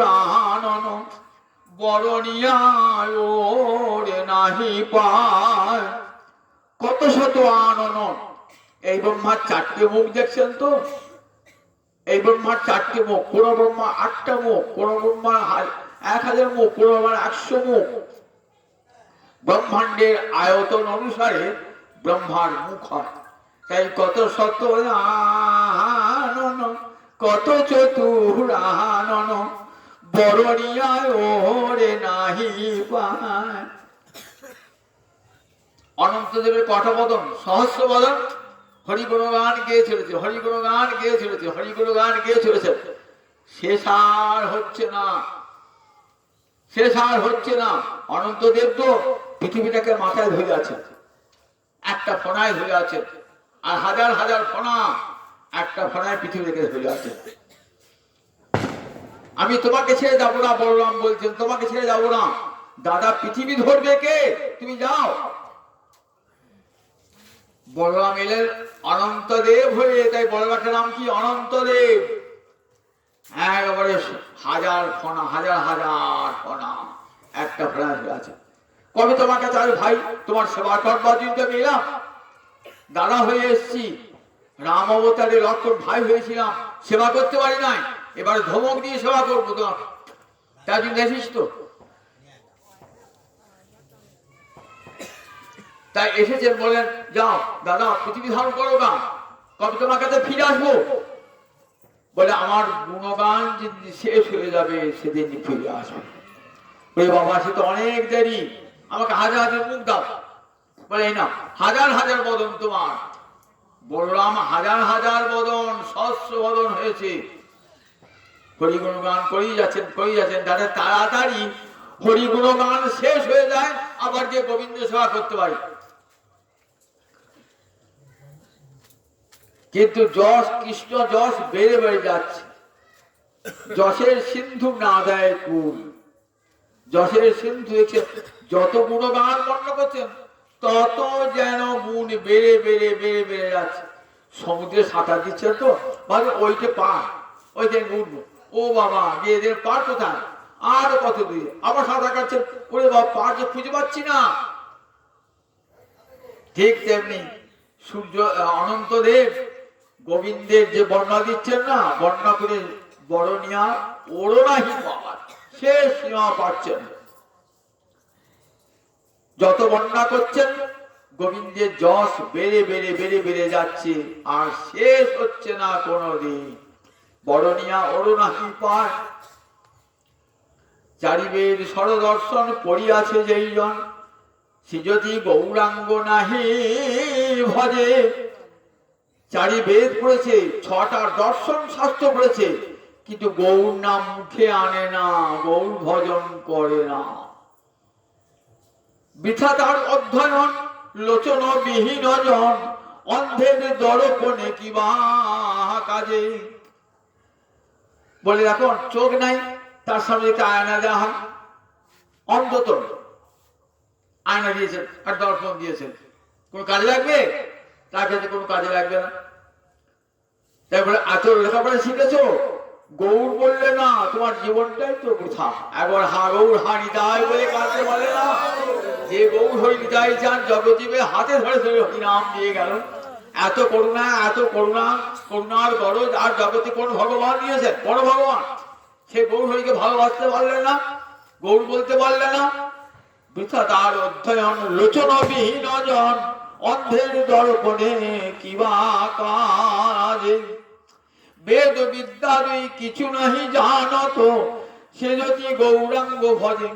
আনন, বরণিয়ায় ওরে নাহি পায়। কত শত আনন। এই ব্রহ্মার 4টে মুখ দেখছেন তো? এই ব্রহ্মার 4টে মুখ। কোন ব্রহ্মা 8টা মুখ, কোন ব্রহ্মার 1000 মুখ, কোন ব্রহ্মার 100 মুখ। ব্রহ্মাণ্ডের আয়তন অনুসারে ব্রহ্মার মুখ হয়। তাই কত শত আনন, কত চতুর আনন, বরণিয়ায় ওরে নাহি পায়। অনন্তদেবের কঠবদন, সহস্র বদন, হরিগুণগান গেয়ে চলেছে, হরিগুণগান গেয়ে চলেছে, হরিগুণগান গেয়ে চলেছে। শেষ আর হচ্ছে না, শেষ আর হচ্ছে না। অনন্তদেব তো পৃথিবীটাকে মাথায় ধরে আছে, একটা ফোনায় ধরে আছে, আর হাজার হাজার ফোনা একটা ফোনায় পৃথিবীকে ধরে আছে। আমি তোমাকে ছেড়ে যাবো না, বলরাম বলছেন, তোমাকে ছেড়ে যাবো না। দাদা পৃথিবী ধরবে কে? তুমি যাও। বলরাম এলেন অনন্তদেব হয়ে, তাই বলরামের নাম কি? অনন্তদেব। একেবারে হাজার ফোনা, হাজার হাজার ফোনা একটা ফোনায় ধরে আছে। কবে তোমাকে চাই ভাই, তোমার সেবা করবার জন্য আমি এলাম, দাদা হয়ে এসছি। রাম অবতারে লক্ষণ ভাই হয়েছিলাম, সেবা করতে পারি নাই, এবার ধমক দিয়ে সেবা করবো তোমার, তার জন্য এসিস তো। তাই এসেছেন, বলেন যাও দাদা পৃথিবী ধারণ করো না, কবে তোমার কাছে ফিরে আসবো? বলে আমার গুণগান যেদিন শেষ হয়ে যাবে সেদিন ফিরে আসবে। বলে বাবা সে তো অনেক দেরি, আমাকে হাজার হাজার মুখ দাও। বলে এই না, হাজার হাজার বদন তোমার। বলরাম হাজার হাজার বদন, সহস্র বদন হয়েছে। হরিগুণগান করেই যাচ্ছেন, করেই যাচ্ছেন। যাতে তাড়াতাড়ি হরিগুণগান শেষ হয়ে যায়, আবার যে গোবিন্দ সেবা করতে পারি। কিন্তু যশ, কৃষ্ণ যশ বেড়ে বেড়ে যাচ্ছে। যশের সিন্ধু না দেয় কুল। যশের সিন্ধু এসে যত গুণগান বর্ণনা করছেন, তত যেন গুণ বেড়ে বেড়ে বেড়ে বেড়ে যাচ্ছে। সমুদ্রে সাঁতার দিচ্ছেন তো, মানে ওইটা পার, ওইটা উঠবো, ও বাবা এদের পার কোথায়, আরো কত দূরে, আবার সাঁতার কাটছেন, ওরে বাবা পার যে খুঁজে পাচ্ছি না। ঠিক তেমনি সূর্য অনন্তদেব গোবিন্দের যে বর্ণনা দিচ্ছেন না, বর্ণনা করে বরণিয়া ওরও নাহি পাওয়ার শেষ সীমা পাচ্ছেন। যত বর্ণনা করছেন গোবিন্দের যশ বেড়ে বেড়ে বেড়ে বেড়ে যাচ্ছে, আর শেষ হচ্ছে না কোনদিন। বরণিয়া ওরও নাহি পায়। চারিবেদ সরদর্শন পড়িয়াছে যেই জন, সে যদি গৌরাঙ্গ নাহি ভজে। চারি বেদ পড়েছে, 6টা দর্শন শাস্ত্র পড়েছে, কিন্তু গৌর নাম মুখে আনে না, গৌর ভজন করে না। বৃথা তার অধ্যয়ন, লোচন বিহীন জন, অন্ধের দর্পণে কিবা কাজে। বলে এখন চোখ নাই, তার সামনে একটা আয়না দেওয়া হয়, অন্তত আয়না দিয়েছেন আর দর্পণ দিয়েছেন, কোন কাজে লাগবে? তার কাছে কোনো কাজে লাগবে না। তাই বলে এত লেখাপড়া শিখেছো, গৌর বললে না, তোমার জীবনটাই তো বৃথা। একবার হা গৌর হা নিতাই বলে কাঁদতে বলে না, যে গৌর হরি নিতাই চান জগজীবে হাতে ধরে ধরে হরিনাম দিয়ে গেল। এত করুণা, এত করুণা, করুণার গরজ আর জগতে কোন ভগবান দিয়েছেন? বড় ভগবান। সে গৌর হরিকে ভালোবাসতে পারলে না, গৌর বলতে পারলে না। বৃথা তার অধ্যয়ন, লোচন বিহীন জন, অন্ধের দর্পণে কিবা কাজে। বেদ বিদ্যা কিছু নাহি জানত, সে যদি গৌরাঙ্গ ভজে।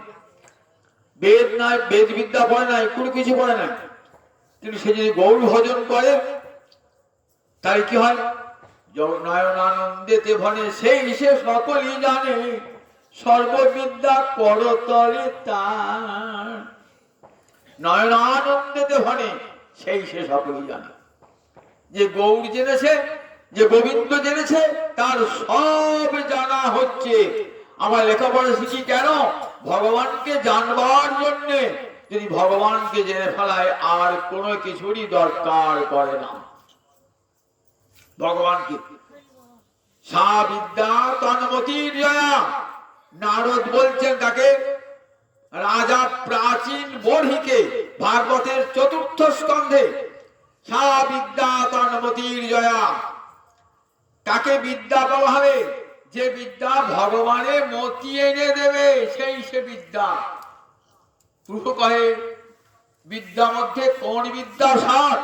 বেদ নাই, বেদ বিদ্যা পড়ে নাই, কোনো কিছু পড়ে নাই, কিন্তু সে যদি গৌর ভজন করে তাই কি হয়? নয়নানন্দেতে ভনে সেই সে সকলই জানে, সর্ববিদ্যা করতলে তার। নয়নানন্দেতে ভনে সেই সে সকলই জানে। যে গৌর জেনেছে, যে গোবিন্দ জেনেছে, তার সব জানা হচ্ছে। আমার লেখাপড়া শিখি কেন? ভগবানকে জানবার জন্য। যদি ভগবানকে জেনে ফেলায় আর কোনো কিছুরই দরকার করে না। ভগবানকে সা বিদ্যা তন্মতির জয়া। নারদ বলছেন তাকে, রাজা প্রাচীন বর্হিকে ভাগবতের ৪র্থ স্কন্ধে, সা বিদ্যা তন্মতির জয়া। তাকে বিদ্যা বলা হবে যে বিদ্যা ভগবানের মতি এনে দেবে, সেই সে বিদ্যা। প্রভু কহে বিদ্যা মধ্যে কোন বিদ্যা সার?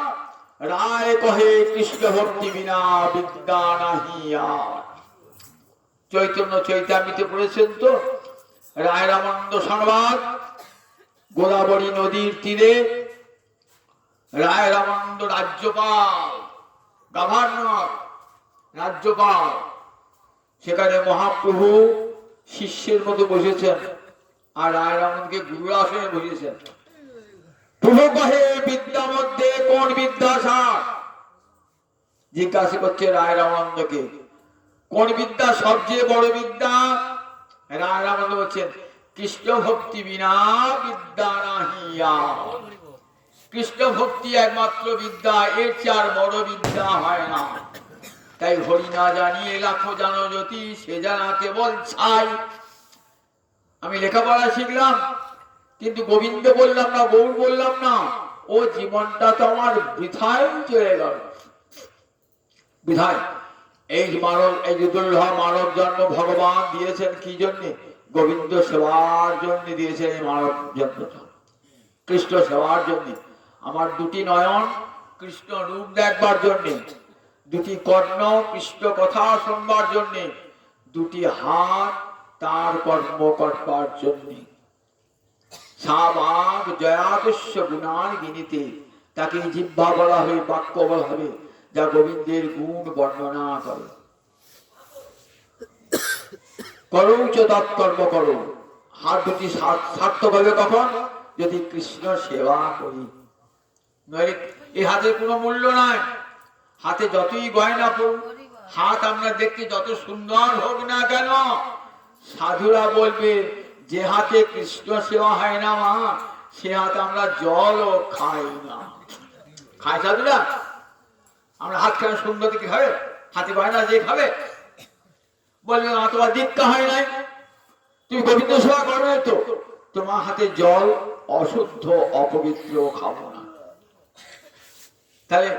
রায় কহে কৃষ্ণ ভক্তি বিনা বিদ্যা নাহি আর। চৈতন্য চৈতামৃতে পড়েছেন তো, রায় রামানন্দ সংবাদ, গোদাবরী নদীর তীরে রায় রামানন্দ রাজ্যপাল, গভর্নর, রাজ্যপাল। সেখানে মহাপ্রভু শিষ্যের মতো বসেছেন আর রায় রামানন্দকে গুরুর আসনে বসেছেন। প্রভু কহে বিদ্যা মধ্যে কোন বিদ্যা সার? জিজ্ঞাসা করছে রায় রামানন্দকে, কোন বিদ্যা সবচেয়ে বড় বিদ্যা? রায় রামানন্দ বলছেন, কৃষ্ণ ভক্তি বিনা বিদ্যা নাহি আর। কৃষ্ণ ভক্তি একমাত্র বিদ্যা, এর চেয়ে আর বড় বিদ্যা হয় না। তাই হরি না জানিয়ে লাখো জানো জ্যোতি, সে জানা কেবল ছাই। আমি লেখাপড়া শিখলাম কিন্তু গোবিন্দ বললাম না, গৌর বললাম না, ও জীবনটা তো আমার বৃথায় চলে গেল। বৃথায়। এই মানব, এই যে দুর্লভ মানব জন্ম ভগবান দিয়েছেন কি জন্যে? গোবিন্দ সেবার জন্য দিয়েছেন এই মানব জন্মটা, কৃষ্ণ সেবার জন্য। আমার দুটি নয়ন কৃষ্ণ রূপ দেখবার জন্যে, দুটি কর্ণ কৃষ্ণ কথা শুনবার জন্যে, দুটি হাত তার কর্ম করবার জন্যে। সাবাগ জয়াদস্য গুণান গিনিতে, তাকে জিহ্বা বলা হবে, বাক্য বলা হবে, যা গোবিন্দের গুণ বর্ণনা করে। করৌ চ তৎকর্ম করো। হাত দুটি সার্থক হবে কখন? যদি কৃষ্ণ সেবা করি। নইলে এই হাতের কোনো মূল্য নাই। হাতে যতই গয়না পড়ুন, হাত আমরা দেখতে যত সুন্দর হোক না কেন, সাধুরা বলবে যে হাতে কৃষ্ণ সেবা হয় না মা, সে হাতে আমরা জলও খাই না। খাই সাধুরা? আমরা হাত কেন সুন্দর দেখে খাবে? হাতে গয়না যে খাবে বলবে মা তোমার দীক্ষা হয় নাই, তুমি গোবিন্দ সেবা করবে তো, তোমার হাতে জল অশুদ্ধ অপবিত্র খাবো না। তাহলে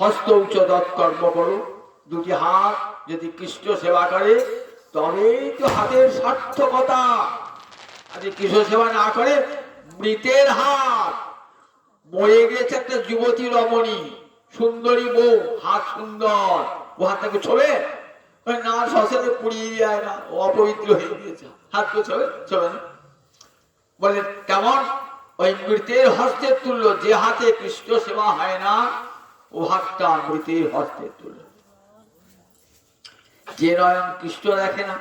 হস্ত উচ্চ তৎকর্ম করো। দুটি হাত যদি কৃষ্ণ সেবা করে তবেই তো হাতের সার্থকতা। আর কৃষ্ণ সেবা না করে মৃতের হাত। মরে গেছে একটা যুবতী রমণী, সুন্দরী বউ, হাত সুন্দর, ও হাতটাকে ছোবে না? শ্মশানে পুড়িয়ে যায় না? অপবিত্র হয়ে গিয়েছে, হাত তো ছোবে ছোবে না। বলে কেমন? ওই মৃতের হস্তের তুল্য। যে হাতে কৃষ্ণ সেবা হয় না ও হাতটা মৃতের হস্তের তুল্য। যে নয়ন কৃষ্ণ দেখে না,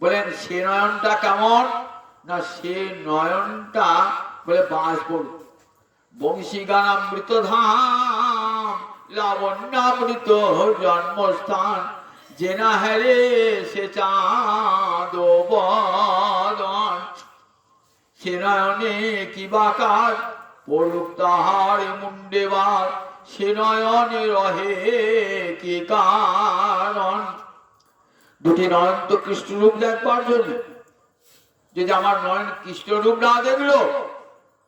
বলেন সে নয়নটা কেমন? না সে নয়নটা বলে বাঁশ বল, বংশী গানামৃত ধাম, লাবণ্যামৃত জন্মস্থান, যে না হেরে সে চাঁদ বদন। সে নয়নে কি বাকার পড়ুক তাহার মুন্ডে বার, সে নয়নে রহে কি কারণ। দুটি নয়ন তো কৃষ্ণ রূপ দেখবার জন্য। যদি আমার নয়ন কৃষ্ণ রূপ না দেখলো,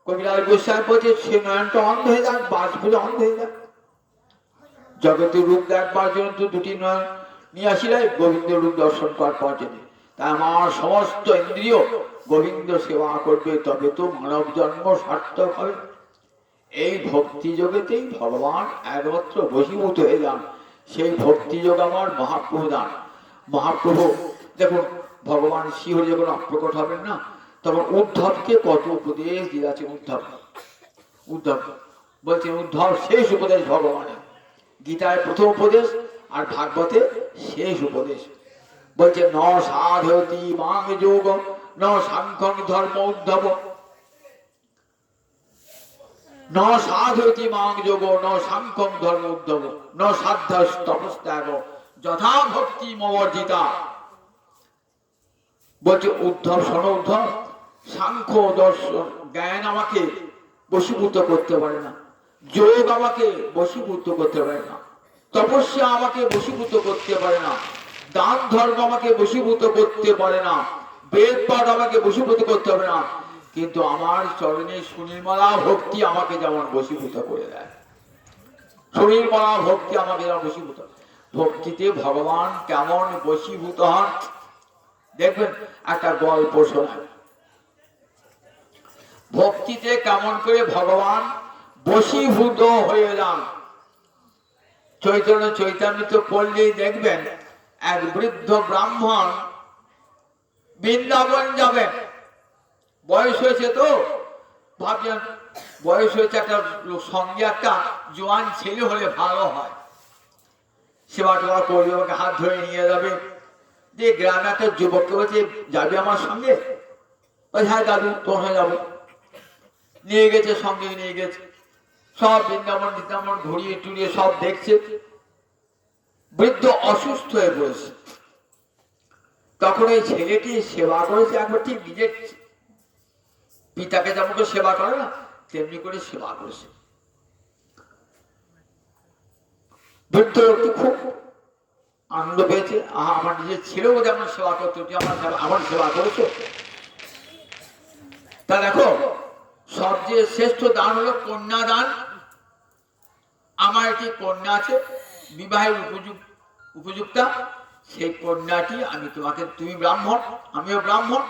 কবিরাজ গোস্বামী বলছে সে নয়নটা অন্ধ হয়ে যাক, বাস বলে অন্ধ হয়ে যাক। জগতের রূপ দেখবার জন্য তো দুটি নয়ন নিয়ে আসিলাই, গোবিন্দ রূপ দর্শন করবার জন্য। তাই আমার সমস্ত ইন্দ্রিয় গোবিন্দ সেবা করবে, তবে তো মানব জন্ম সার্থক হবে। এই ভক্তি যোগেতেই ভগবান একমাত্র বশীভূত হয়ে যান। সেই ভক্তি যোগ আমার মহাপ্রভু দান। মহাপ্রভু দেখুন, ভগবান শ্রীহরি যখন অপ্রকট হবেন না, তখন উদ্ধবকে কত উপদেশ দিয়েছে। উদ্ধব বলছেন, উদ্ধব শেষ উপদেশ ভগবানের। গীতায় প্রথম উপদেশ আর ভাগবতে শেষ উপদেশ। বলছে ন সাধয়তি মাং যোগ ন সাংখ্যং ধর্ম উদ্ধব, ন সাধয়তি মাং যোগ ন সাংখ্যং ধর্ম উদ্ধব, ন সাধ্যস্তপস্ত্যাগ যথা ভক্তি মবর্জিতা। বলছে উদ্ধব, শোনো উদ্ধব, সাংখ্য দর্শন জ্ঞান আমাকে বশীভূত করতে পারে না, যোগ আমাকে বশীভূত করতে পারে না, তপস্যা আমাকে বশীভূত করতে পারে না, দান ধর্ম আমাকে বশীভূত করতে পারে না, বেদ পাঠ আমাকে বশীভূত করতে পারে না, কিন্তু আমার চরণে সুনির্মলা ভক্তি আমাকে যেমন বশীভূত করে দেয়। সুনির্মলা ভক্তি আমাকে যেমন বশীভূত, ভক্তিতে ভগবান কেমন বশীভূত হন দেখবেন। একটা গল্প শোনায়, ভক্তিতে কেমন করে ভগবান বশীভূত হয়ে যান। চৈতন্য চৈতন্য পড়লেই দেখবেন এক বৃদ্ধ ব্রাহ্মণ বৃন্দাবন যাবেন, বয়স হয়েছে তো, ভাবছেন বয়স হয়েছে, একটা সঙ্গে একটা জোয়ান ছেলে হলে ভালো হয়, সেবা টেবা করবে, আমাকে হাত ধরে নিয়ে যাবে। যে গ্রামে একটা যুবককে বলছে যাবে আমার সঙ্গে, হ্যাঁ দাদু তোমার সঙ্গে যাবো। নিয়ে গেছে, সঙ্গে নিয়ে গেছে, সব বৃন্দাবন বৃন্দাবন ঘুরিয়ে টুরিয়ে সব দেখছে। বৃদ্ধ অসুস্থ হয়ে পড়েছে, তখন এই ছেলেটি সেবা করেছে একবার, ঠিক নিজের পিতাকে যেমন করে সেবা করে না তেমনি করে সেবা করেছে। বৃদ্ধ লোকটি খুব আনন্দ পেয়েছে, আমার নিজের ছেলেও যেমন সেবা করতো, আমার সেবা করেছো। তা দেখো, সবচেয়ে শ্রেষ্ঠ দান হলো কন্যা দান। আমার একটি কন্যা আছে বিবাহের উপযুক্তা, সেই কন্যাটি আমি তোমাকে, তুমি ব্রাহ্মণ আমিও ব্রাহ্মণ,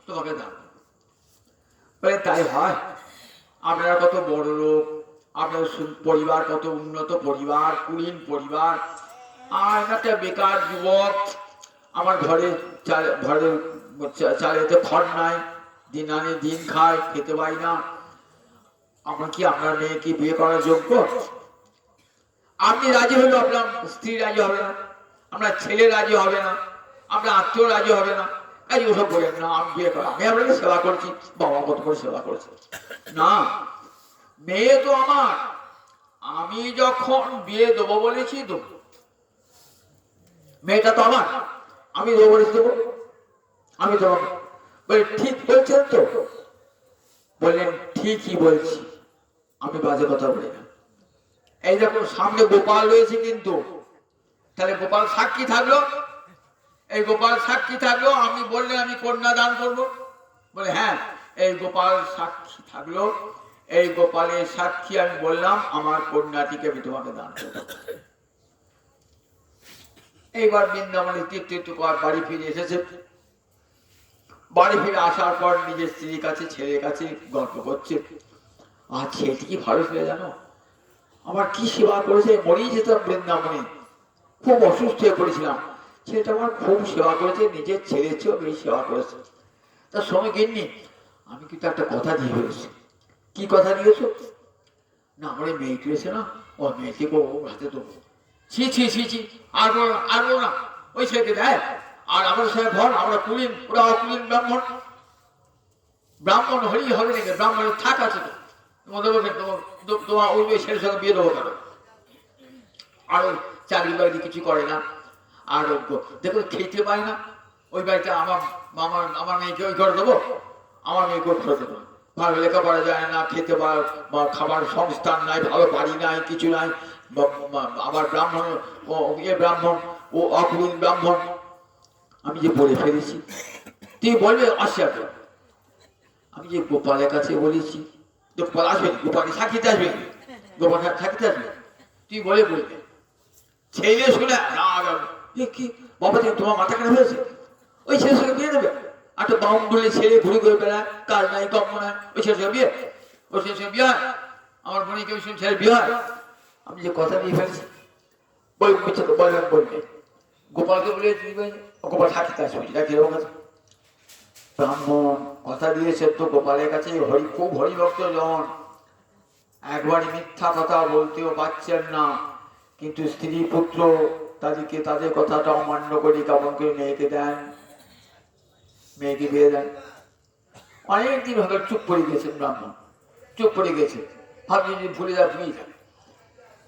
তোমাকে দান বলে। তাই হয়, আপনারা কত বড় লোক, আপনার পরিবার কত উন্নত পরিবার, কুলীন পরিবার, আর একটা বেকার যুবক, আমার ঘরে চালেতে খড় নাই, দিন আনে দিন খায়, খেতে পাই না, আমরা কি আপনার মেয়েকে বিয়ে করার যোগ্য? আপনি রাজি হলে আপনার স্ত্রী রাজি হবে না, আপনার ছেলে রাজি হবে না, আপনার আত্মীয় রাজি হবে না, কাজে ওসব বলেন না, আমি বিয়ে করা, আমি আপনাকে সেবা করছি, বাবা কত করে সেবা করছে না, মেয়ে তো আমার, আমি যখন বিয়ে দেবো বলেছি দেবো, মেয়েটা তো আমার, আমি দেবো বলেছি দেবো, আমি দেবো। বলে ঠিক বলছেন তো? বললেন ঠিকই বলছি, আমি বাজে কথা বলি না। এই দেখো সামনে গোপাল রয়েছে, কিন্তু তাহলে গোপাল সাক্ষী থাকলো, এই গোপাল সাক্ষী থাকলো, আমি বললেন আমি কন্যা দান করব, বলে হ্যাঁ এই গোপাল সাক্ষী থাকলো, এই গোপালের সাক্ষী আমি বললাম আমার কন্যাটিকে আমি তোমাকে দান করবো। এইবার বৃন্দাবনে তীর্থ বাড়ি ফিরে এসেছে, বাড়ি ফিরে আসার পর নিজের স্ত্রীর কাছে ছেলের কাছে গল্প করছে, আর ছেলেটি কি ভালো ছিল জানো, আমার কি সেবা করেছে, মরেই যেতাম বৃন্দাবনে, খুব অসুস্থ হয়ে পড়েছিলাম, ছেলেটা আমার খুব সেবা করেছে, নিজের ছেলের চেয়েও বেশি সেবা করেছে। তার সঙ্গে গিন্নি আমি কিন্তু একটা কথা দিয়ে ফেলেছি। কি কথা দিয়েছো? না আমার মেয়েটি এসে না, ও মেয়েকে হাতে দেবো। ছি ছি ছি ছি, আর বলো না, ওই ছেলেকে দেয়, আর আমাদের সঙ্গে ঘর, আমরা কুলীন, ওরা অকুলীন ব্রাহ্মণ, ব্রাহ্মণ হলেই হবে নাকি, ব্রাহ্মণের থাক আছে তো, তোমার ওই ছেলের সঙ্গে বিয়ে দেবো কেন? আর চাকরি বাকরি কিছু করে না, আর দেখো খেতে পায় না, ওই বাড়িতে আমার মেয়েকে ওই ঘরে দেবো, আমার মেয়েকে ওই ঘরে দেবো, ভালো লেখাপড়া যায় না, খেতে খাবার সংস্থান নাই, ভালো বাড়ি নাই, কিছু নাই, আবার ব্রাহ্মণ, ও ব্রাহ্মণ, ও অকুলীন ব্রাহ্মণ, আমি যে বলে ফেলেছি, তুই বলবে অস্বীকার কর, আমি যে গোপালের কাছে বলেছি, গোপাল আসবে, গোপাল সাক্ষীতে আসবে, গোপাল সাক্ষীতে আসবে, তুই বলবে ছেলে শুনে কি বাবা তোমার মাথা খারাপ হয়েছে, ওই ছেলের সঙ্গে বিয়ে দেবে, একটা বাউন্ডুলে ছেলে ঘুরে ঘুরে বেড়ায়, কাজ নাই কম নাই, ওই ছেলের সঙ্গে বিয়ে, ওই ছেলের সঙ্গে বিয়ে হয়, আমার মনে কেউ ছেলে বিয়ে হয়, আমি যে কথা দিয়ে ফেলছি, বলবে গোপালকে বলে গোপাল সাক্ষীতে আসবে, ব্রাহ্মণ কথা দিয়েছে তো গোপালের কাছে, খুব হরিভক্ত জন, একবারই মিথ্যা কথা বলতেও পারছেন না, কিন্তু স্ত্রী পুত্র তাদেরকে তাদের কথাটা অমান্য করে কেমন করে মেয়েকে দেন, মেয়েকে বিয়ে দেন। অনেকদিন হয়তো চুপ পড়ে গেছেন ব্রাহ্মণ, চুপ পড়ে গেছে, ভাবছি যদি ভুলে যা ভুলে যা।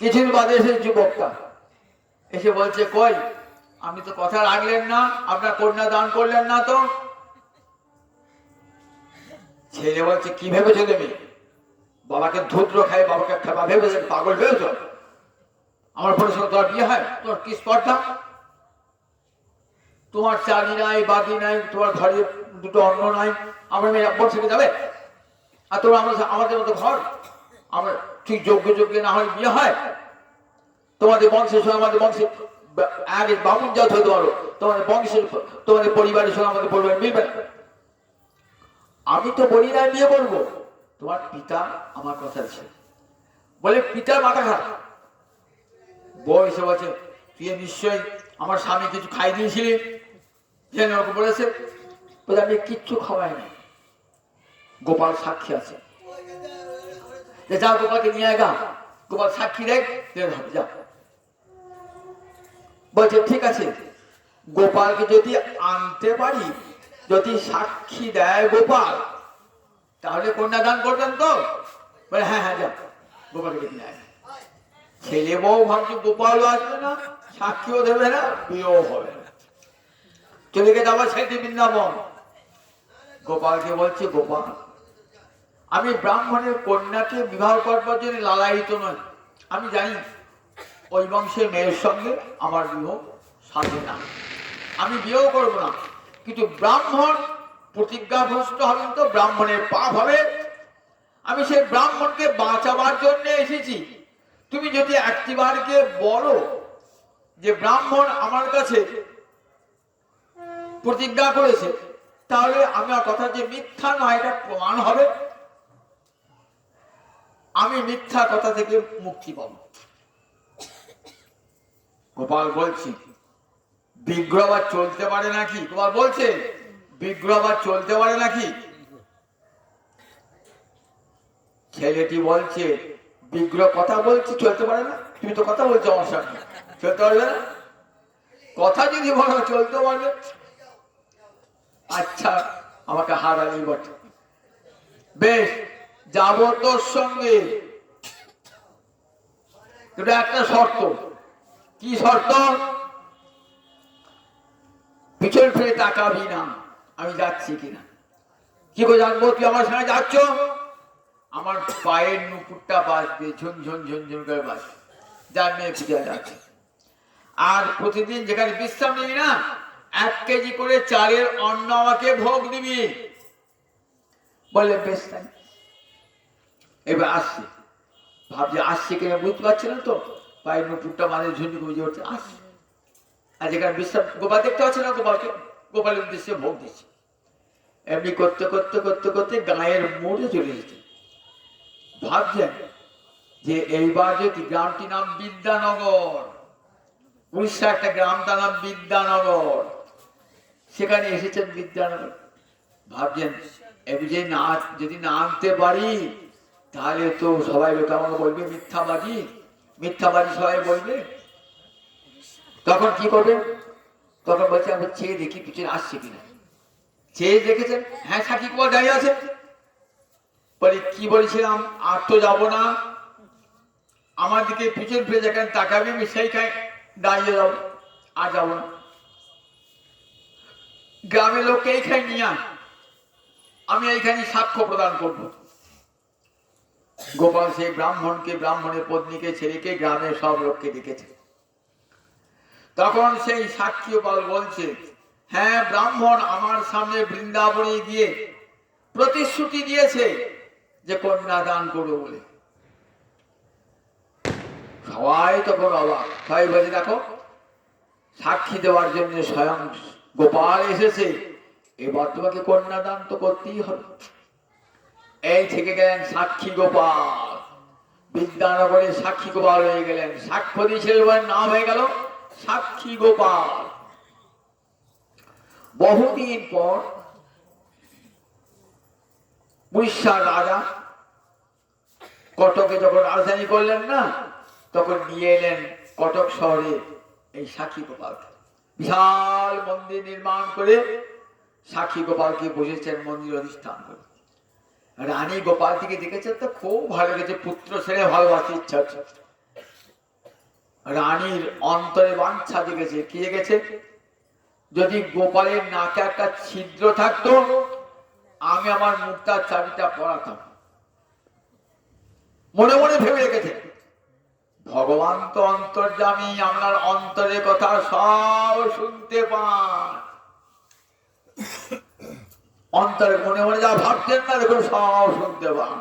কিছুদিন বাদে এসে যুবকটা এসে বলছে কই আপনি তো কথা রাখলেন না, আপনার কন্যা দান করলেন না তো, ছেলে বলছে কি ভেবেছো তুমি? বাবাকে ধূত্র খাই, বাবাকে খেপা ভেবেছে, পাগল ভেবেছ? আমার পরে সঙ্গে তোমার বিয়ে হয়? তোমার কি স্পর্ধা? তোমার চাকরি নাই, বাদি নাই, তোমার ঘরে দুটো অন্ন নাই, আমার মেয়ে একবার থেকে যাবে? আর তোমরা আমাদের মতো ঘর, আমরা ঠিক যোগ্য না হয় বিয়ে হয়? তোমাদের বংশের সঙ্গে আমাদের বংশের আগে বামুন জাত হতে পারো, তোমাদের বংশের তোমাদের পরিবারের সঙ্গে আমাদের পরিবার মিলবে না। আমি তো বলি না বিয়ে করবো, তোমার পিতা আমার কথা ছিল বলে পিতার মাথা খারাপ। বউ এসে বলছে তুই নিশ্চয়ই আমার স্বামী কিছু খাই দিয়েছিলি, জেনে ওকে বলেছে। বলে আমি কিচ্ছু খাওয়াইনি, গোপাল সাক্ষী আছে, যা গোপালকে নিয়ে গা, গোপাল সাক্ষী দেখ যা। বলছে ঠিক আছে, গোপালকে যদি আনতে পারি, যদি সাক্ষী দেয় গোপাল, তাহলে কন্যাদান করবেন তো? বলে হ্যাঁ হ্যাঁ যা, গোপালকে ডেকে নেয়। ছেলে বউ ভাবছে গোপালও আসবে না, সাক্ষীও দেবে না, বিয়েও হবে না। চলে গেছে আবার ছেলে বৃন্দাবন। গোপালকে বলছে গোপাল, আমি ব্রাহ্মণের কন্যাকে বিবাহ করবার জন্য লালায়িত নয়। আমি জানি ওই বংশের মেয়ের সঙ্গে আমার বিবাহ সাধে না, আমি বিয়েও করবো না। কিন্তু ব্রাহ্মণ প্রতিজ্ঞাভ্রষ্ট হবেন তো ব্রাহ্মণের পাপ হবে। আমি সেই ব্রাহ্মণকে বাঁচাবার জন্য এসেছি। তুমি যদি একটিবারকে বলো যে ব্রাহ্মণ আমার কাছে প্রতিজ্ঞা করেছে, তাহলে আমার কথা যে মিথ্যা নয় এটা প্রমাণ হবে, আমি মিথ্যা কথা থেকে মুক্তি পাব। গোপাল বলছি বিগ্রহ আবার চলতে পারে নাকি? গোপাল বলছে বিগ্রহ আবার চলতে পারে নাকি? ছেলেটি বলছে বিগ্রহ কথা বলছি, চলতে পারে না? তুমি তো কথা বলছো আমার সঙ্গে, চলতে পারবে না? কথা যদি বলো চলতে পারবে, আচ্ছা আমাকে হারালি বটে, বেশ যাব তোর সঙ্গে, এটা একটা শর্ত। কি শর্ত? পিছন ফিরে তাকাবি না আমি যাচ্ছি কিনা। কি করে জানবো তুই আমার সঙ্গে যাচ্ছ? আমার পায়ের নুপুরটা বাজবে, ঝুনঝুন ঝুনঝুন করে বাজবে, যার মেয়ে পূজা যাচ্ছে। আর প্রতিদিন যেখানে বিশ্রাম নিবি না, 1 কেজি করে চালের অন্ন আমাকে ভোগ দিবি। বললে বেশ তাই। এবার আসছি, ভাবছি আসছে কিনা বুঝতে পারছি না তো, পায়ের নুপুরটা মাঝে ঝুনঝুন বুঝে উঠছে আসছে। আর যেখানে বিশ্রাম গোপাল দেখতে পাচ্ছে না, গোপালকে গোপালের উদ্দেশ্যে ভোগ দিচ্ছে। এমনি করতে করতে করতে করতে গায়ের মোড়ে চলে যেতে ভাবছেন যে এইবার যদি গ্রামটির নাম বিদ্যানগর, উড়িষ্যা একটা গ্রাম, তার নাম বিদ্যানগর, সেখানে এসেছেন বিদ্যানগর। ভাবছেন যদি না আনতে পারি তাহলে তো সবাই লোক আমাকে বলবে মিথ্যাবাদী, মিথ্যাবাদী সবাই বলবে। তখন কি করবেন? তখন বলছে আমি চেয়ে দেখি পিছনে আসছে কিনা। চেয়ে দেখেছেন, হ্যাঁ সাক্ষী গোপাল দাঁড়িয়ে আছে। বলে কি বলেছিলাম, আর তো যাবো না, আমার দিকে পিছন ফিরে যেখানে তাকাবে আমি সেইখানে দাঁড়িয়ে যাবো, আর যাবো না। গ্রামের লোককে এইখানে নিয়ে আমি এইখানে সাক্ষ্য প্রদান করব। গোপাল সেই ব্রাহ্মণকে, ব্রাহ্মণের পত্নীকে, ছেলেকে, গ্রামের সব লোককে ডেকেছে। তখন সেই সাক্ষী গোপাল বলছে হ্যাঁ ব্রাহ্মণ আমার সামনে বৃন্দাবনে গিয়ে প্রতিশ্রুতি দিয়েছে যে কন্যা দান করবো বলে। সবাই তখন অবাক, সবাই বলে দেখো সাক্ষী দেওয়ার জন্য স্বয়ং গোপাল এসেছে, এবার তোমাকে কন্যা দান তো করতেই হবে। এই থেকে গেলেন সাক্ষী গোপাল, বিদ্যানগরের সাক্ষী গোপাল হয়ে গেলেন। সাক্ষ্য দিয়েছিল নাম হয়ে গেল সাক্ষী গোপাল। বহুদিন পর উড়িষ্যার রাজা কটকে যখন রাজধানী করলেন না, তখন নিয়ে এলেন কটক শহরে এই সাক্ষী গোপালকে। বিশাল মন্দির নির্মাণ করে সাক্ষী গোপালকে বসেছেন মন্দির অধিষ্ঠান করে। রানী গোপাল থেকে দেখেছেন তো খুব ভালো লেগেছে, পুত্র ছেড়ে ভালোবাসি ইচ্ছা হচ্ছে। রানীর অন্তরে বাঞ্ছা জেগেছে, কি জেগেছে? যদি গোপালের নাকে একটা ছিদ্র থাকতো আমি আমার মুক্তার চাবিটা পড়াতাম। মনে মনে ভেবে রেখেছে ভগবান তো অন্তর্যামী, আপনার অন্তরের কথা সব শুনতে পান। অন্তরে মনে মনে যা ভাবছেন না দেখুন সব শুনতে পান।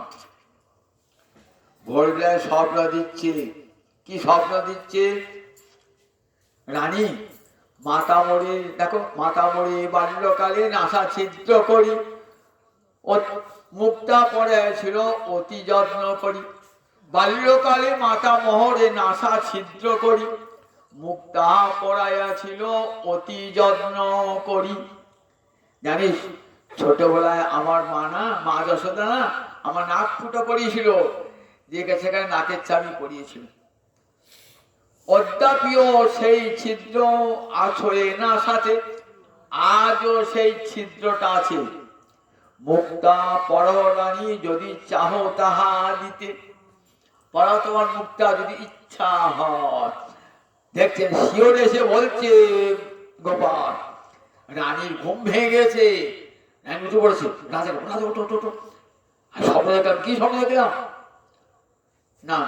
ভোরবেলায় স্বপ্ন দিচ্ছে। কি স্বপ্ন দিচ্ছে? রানী মাতামরি, দেখো মাতামরি বাল্যকালে নাসা ছিদ্র করি, মুক্তা পড়েছিল অতি যত্ন করি। বাল্যকালে মাতা মোহরে নাসা ছিদ্র করি, মুক্তা পড়াইয়াছিল অতি যত্ন করি। জানিস ছোটবেলায় আমার মা যশোদা না আমার নাক ফুটো করিয়েছিল, সেখানে নাকের চাবি পরিয়েছিল। অদ্যাপিও সেই ছিদ্র আছড়ে না সাথে, আজও সেই ছিদ্রটা আছে। মুক্তা পড়ো রানী যদি চাহো তাহা দিতে, পড়া তোমার মুক্তা যদি ইচ্ছা হয়। দেখছেন শিওর এসে বলছে গোপাল, রানীর ঘুম ভেঙে গেছে। রানী উঠে পড়েছে, রাজা ওঠো। স্বপ্ন দেখলাম। কি স্বপ্ন দেখলাম? না,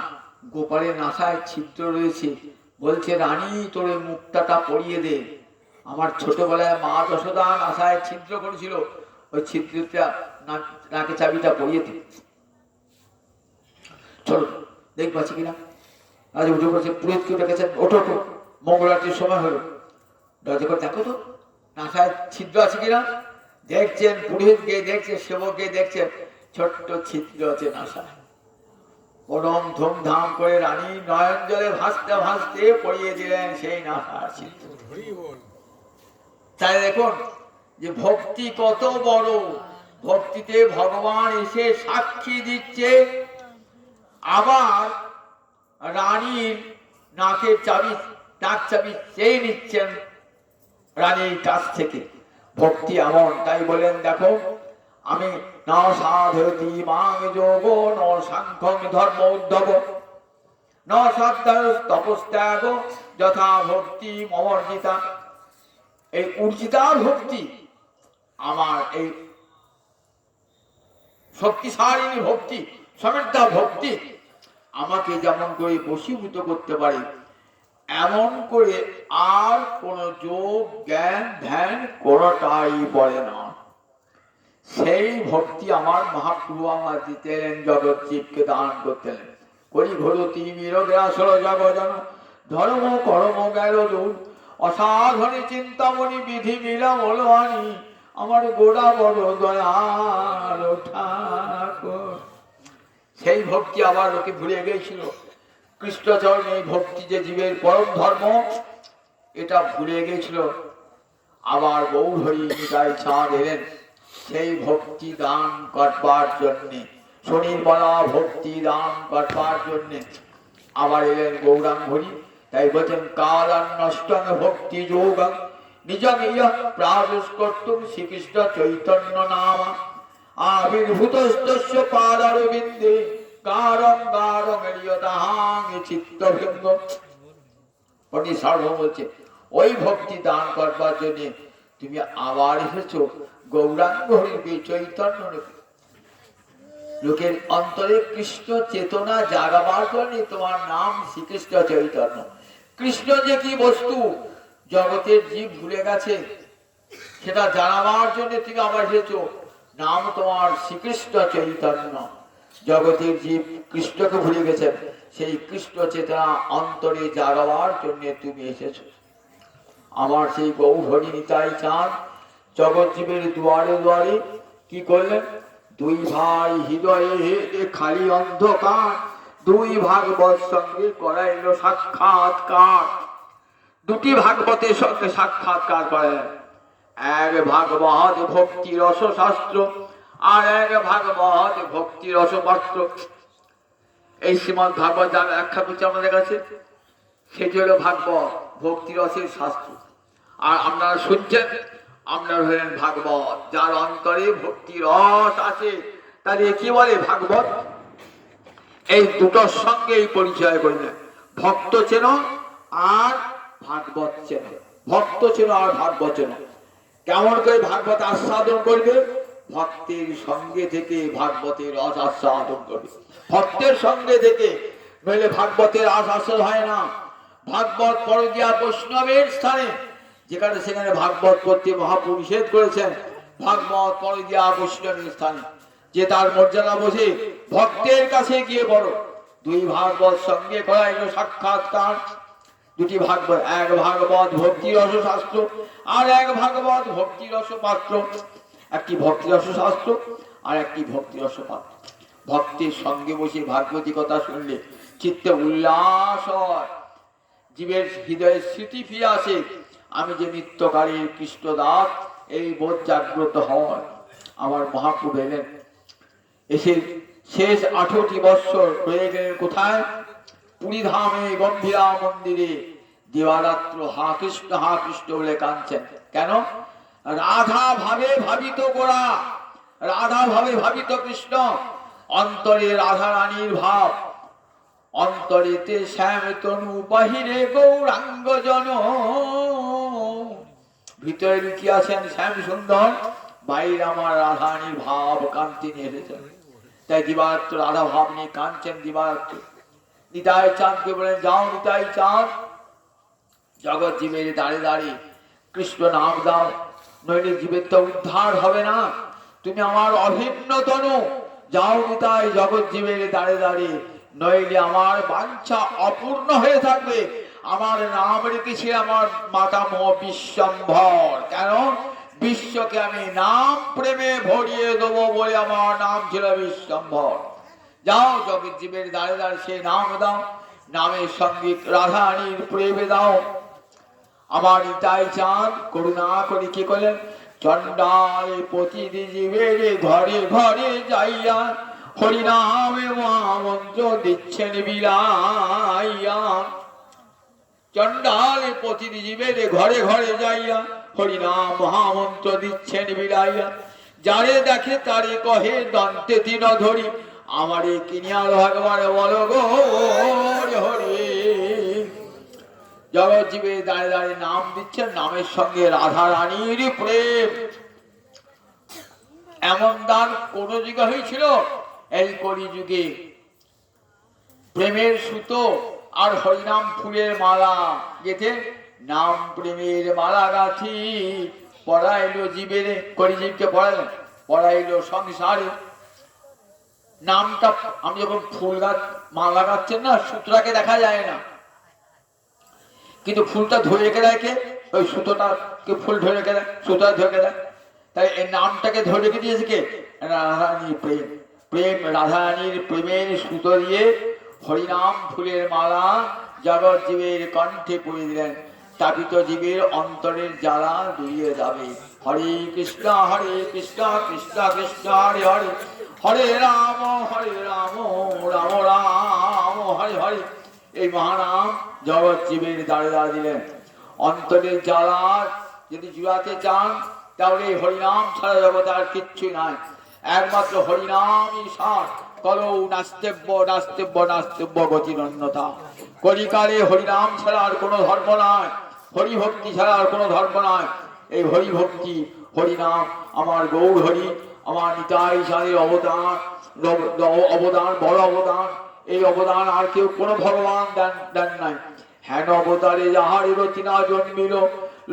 গোপালের নাসায় ছিদ্র রয়েছে। বলছে রানী তোর মুক্তাটা পরিয়ে দে। আমার ছোটবেলায় মা যশোদা নাসায় ছিদ্র করেছিল, ওই ছিদ্রটা নাকে চাবিটা পরিয়ে দে। চলো দেখ পাচ্ছি কিনা। রাজা উঠে পড়েছে, পুরোহিতকে ডেকেছেন, ওঠো মঙ্গল আরতির সময় হলো। রাজা করে দেখো তো নাসায় ছিদ্র আছে কিনা। দেখছেন পুরোহিত গিয়ে দেখছে, সেবক গিয়ে দেখছে ছোট্ট ছিদ্র আছে নাসায়। পরম ধুমধাম করে রানী নয়ন জলে ভাসতে ভাসতে পড়িয়ে দিলেন সেই নাসার ছিদ্র। তাই দেখুন যে ভক্তি কত বড়। ভক্তিতে ভগবান এসে সাক্ষী দিচ্ছে। আবার রানীর নাকের চাবি, নাক চাবি চেয়ে নিচ্ছেন রানীর কাছ থেকে। ভক্তি এমন। তাই বলেন দেখো, আমি না সাধয়তি মাং যোগ ন সাংখ্যং ধর্ম উদ্ধব ন সাধ্যায় তপস্ত্যাগ যথা ভক্তি মমর্জিতা। এই উর্জিতা ভক্তি, আমার এই শক্তিশালিনী ভক্তি, সমৃদ্ধা ভক্তি আমাকে যেমন করে বশীভূত করতে পারে, এমন করে আর কোন যোগ জ্ঞান ধ্যান কোনটাই বলে না। সেই ভক্তি আমার মহাপ্রভু আমার দিতেন, জগৎ জীবকে দান করতেন। করি ঘরতি মিরগ্রাসর জগজন ধর্ম কর্ম গেল দূর, অসাধনী চিন্তামণি বিধি মিলাম হলহানি, আমার গোড়া বড় দয়াল ঠাকুর। সেই ভক্তি আবার লোকে ভুলে গিয়েছিল। কৃষ্ণচরণ এই ভক্তি যে জীবের পরম ধর্ম, এটা ভুলে গিয়েছিল। আবার গৌরহরি নিতাই চাঁদ এলেন সেই ভক্তি দান করবার জন্যে, শনির্বলা ভক্তি দান করবার জন্যে আবার এলেন গৌরাঙ্গহরি। তাই বলছেন কালান্নষ্টং ভক্তি যোগং নিজং ইয়ঃ প্রাদুষ কর্তুম শ্রীকৃষ্ণ চৈতন্য নাম আবির্ভূতস্তস্য পাদারবিন্দে কারং গারং লিয়তাহাং চিত্তভৃঙ্গ। পণ্ডিত সার্বভৌম বলছে ওই ভক্তি দান করবার জন্য তুমি আবার এসেছো গৌরাঙ্গ হরিকে, চৈতন্য রূপে। লোকের অন্তরে কৃষ্ণ চেতনা জাগাবার জন্য তোমার নাম শ্রীকৃষ্ণ চৈতন্য। কৃষ্ণ যে কি বস্তু জগতের জীব ভুলে গেছে, সেটা জানাবার জন্য তুমি আবার এসেছো। নাম তোমার শ্রীকৃষ্ণ চৈতন্য। জগতের জীব কৃষ্ণকে ভুলে গেছেন, সেই কৃষ্ণ চেতনা অন্তরে জাগাবার জন্য তুমি এসেছো। আমার সেই গৌরহরি নিতাই চাঁদ জগৎ জীবের দুয়ারে দুয়ারে কি করলেন? দুই ভাই হৃদয়ে খালি অন্ধকার, দুই ভাগবত সঙ্গে করাইল সাক্ষাৎকার। দুটি ভাগবতের সঙ্গে সাক্ষাৎকার করেন। এক ভাগবত ভক্তি রস শাস্ত্র, আর এক ভাগবত ভক্তি রস পাত্র। এই শ্রীমদ ভাগবত যার ব্যাখ্যা করছে আমাদের কাছে, সেটি হলো ভাগবত ভক্তি রসের শাস্ত্র। আর আপনারা শুনছেন, আপনার হলেন ভাগবত, যার অন্তরে ভক্তি রস আছে, তাদের কি বলে ভাগবত। এই দুটোর সঙ্গে এই পরিচয় করলেন, ভক্ত চেন আর ভাগবত চেন। ভক্ত চেন আর ভাগবত চেন। কেমন করে ভাগবত আস্বাদন করবে? ভক্তের সঙ্গে থেকে ভাগবতের রস আস্বাদন করবে, ভক্তের সঙ্গে থেকে, নইলে ভাগবতের রস আস্বাদ হয় না। ভাগবত পরগিয়া বৈষ্ণবের স্থানে, যেখানে সেখানে ভাগবত করতে মহাপ্রভু নিষেধ করেছেন। ভাগবত পরগিয়া বৈষ্ণবের স্থানে যে তার মর্যাদা বোঝে, ভক্তের কাছে গিয়ে বড়। দুই ভাগবত সঙ্গে করা এলো সাক্ষাৎকার। দুটি ভাগবত, এক ভাগবত ভক্তি রস শাস্ত্র আর এক ভাগবত ভক্তি রস পাত্র। একটি ভক্তি রস শাস্ত্র আর একটি ভক্তি রস পাত্র। ভক্তের সঙ্গে বসে ভাগবতী কথা শুনলে চিত্তে উল্লাস হয়, জীবের হৃদয়ে স্মৃতি ফিরে আসে, আমি যে নিত্যকালীন কৃষ্ণদাস, এই বোধ জাগ্রত হয়। আমার মহাপ্রভু এলেন, এসে শেষ 18টি বৎসর রয়ে গেলেন কোথায়? পুরী ধামে গম্ভীরা মন্দিরে দিবারাত্র হা কৃষ্ণ বলে কাঁদছেন। কেন? রাধা ভাবে ভাবিত গোরা, রাধা ভাবে ভাবিত কৃষ্ণ। অন্তরে রাধা রানীর ভাব, অন্তরেতে শ্যাম তনু, বাহিরে গৌরাঙ্গ জন। ভিতরে লুকিয়ে আছেন শ্যাম সুন্দর, বাইরে আমার রাধা রানীর ভাব কান্তি নিয়ে এসেছেন। তাই দিবারাত্র রাধা ভাব নিয়ে কাঁদছেন দিবারাত্র। নিতাই চাঁদকে বলেন, যাও নিতাই চাঁদ, জগৎ জীবের দাঁড়ে দাঁড়িয়ে কৃষ্ণ নাম দাও, নইলে জীবের তো উদ্ধার হবে না। তুমি আমার অভিন্ন তনু, যাও নিতাই জগৎ জীবের দাঁড়ে দাঁড়িয়ে, নইলে আমার বাঞ্ছা অপূর্ণ হয়ে থাকবে। আমার নাম রেখেছে আমার মাতামহ বিশ্বম্ভর। কেন? বিশ্বকে আমি নাম প্রেমে ভরিয়ে দেবো বলে আমার নাম ছিল বিশ্বম্ভর। যাও জগৎ জীবের দাঁড়ে দাঁড়িয়ে সে নাম দাও, নামের সঙ্গে রাধারানীর প্রেমে দাও। আমার নিতাই চাঁদ করুণা করে কি করলেন? চণ্ডাল প্রতিটি জীবের ঘরে ঘরে যাইয়া হরিনামে মহামন্ত্র দিচ্ছেন বিলাইয়া। চণ্ডাল প্রতিটি জীবের ঘরে ঘরে যাইয়া হরিনাম মহামন্ত্র দিচ্ছেন বিলাইয়া। যারে দেখে তারে কহে দন্তে তিন ধরি, আমারে কিনিয়াল ভগবান বলো গো হরি। জগৎ জীবে দাঁড়িয়ে দাঁড়িয়ে নাম দিচ্ছেন, নামের সঙ্গে রাধা রানীর প্রেম। এমন দান কোন যুগে হয়েছিল? এই কলিযুগে প্রেমের সুতো আর হরিনাম ফুলের মালা গেথে নাম প্রেমের মালা গাথি পড়াইলো জীবের, কলিজীবকে পড়াইলেন, পড়াইলো সংসারে। নামটা আমি যখন ফুল গাছ মালা গাচ্ছেন না, সুতরাকে দেখা যায় না, কিন্তু ফুলটা ধরে রেখে দেয় কে? ওই সুতোটাকে ফুল ধরে রেখে দেয়, সুতোটা ধরে দেয়। তাই এই নামটাকে ধরে রেখে দিয়েছে কে? রাধারানীর প্রেম। প্রেম রাধারানীর প্রেমের সুতো দিয়ে হরিনাম ফুলের মালা জগৎ জীবের কণ্ঠে পড়ে দিলেন। তাপিত জীবের অন্তরের জ্বালা দূরিয়ে যাবে। হরে কৃষ্ণ কৃষ্ণ কৃষ্ণ হরে হরে, হরে রাম রাম রাম হরে হরে। এই মহানাম জগৎ জীবের দাঁড়ে দাঁড়িয়ে দিলেন। অন্তরের জ্বালা যদি জুড়াতে চান, তাহলে হরিনাম ছাড়া জগৎ আর কিচ্ছু নাই। একমাত্র হরিনামই সার। কলৌ নাস্তেব্য নাস্তেব্য নাস্তেব্য গতির অন্যথা। কলিকালে হরিনাম ছাড়া আর কোনো ধর্ম নয়, হরিভক্তি ছাড়া আর কোনো ধর্ম নয়। এই হরিভক্তি হরিনাম আমার গৌর হরি, আমার নিতাই সারের অবদান, অবদান বড় অবদান। এই অবদান আর কেউ কোনো ভগবান দেন নাই। হেন অবতারে যাহার রচনা জন্মিল,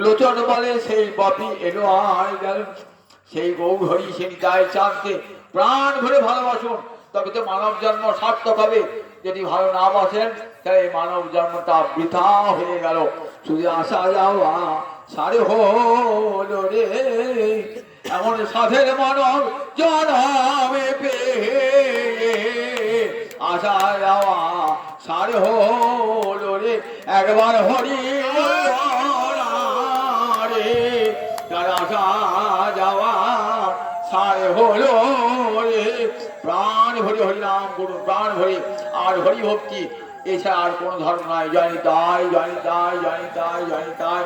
লোচন বলে সেই পাপী এলো আর গেল। সেই গৌর হরি সে নিতাই চাঁদকে প্রাণ ভরে ভালোবাসুন, তবে তো মানব জন্ম সার্থক হবে। যদি ভালো না বাসেন, তাহলে মানব জন্মটা বৃথা হয়ে গেল। শুধু আসা যাওয়া সারে হলো রে, এমন সাধের মানব জন্মে পেয়ে আসা যাওয়া সারে হলো রে। একবার হরি রে, তার আসা যাওয়া সারে হলো রে। প্রাণ ভরে হরিনাম করুন, প্রাণ ভরে। আর হরি ভক্তি এছাড়া আর কোনো ধর্ম নাই। জানি তাই জানি তাই জানি তাই জানি তাই।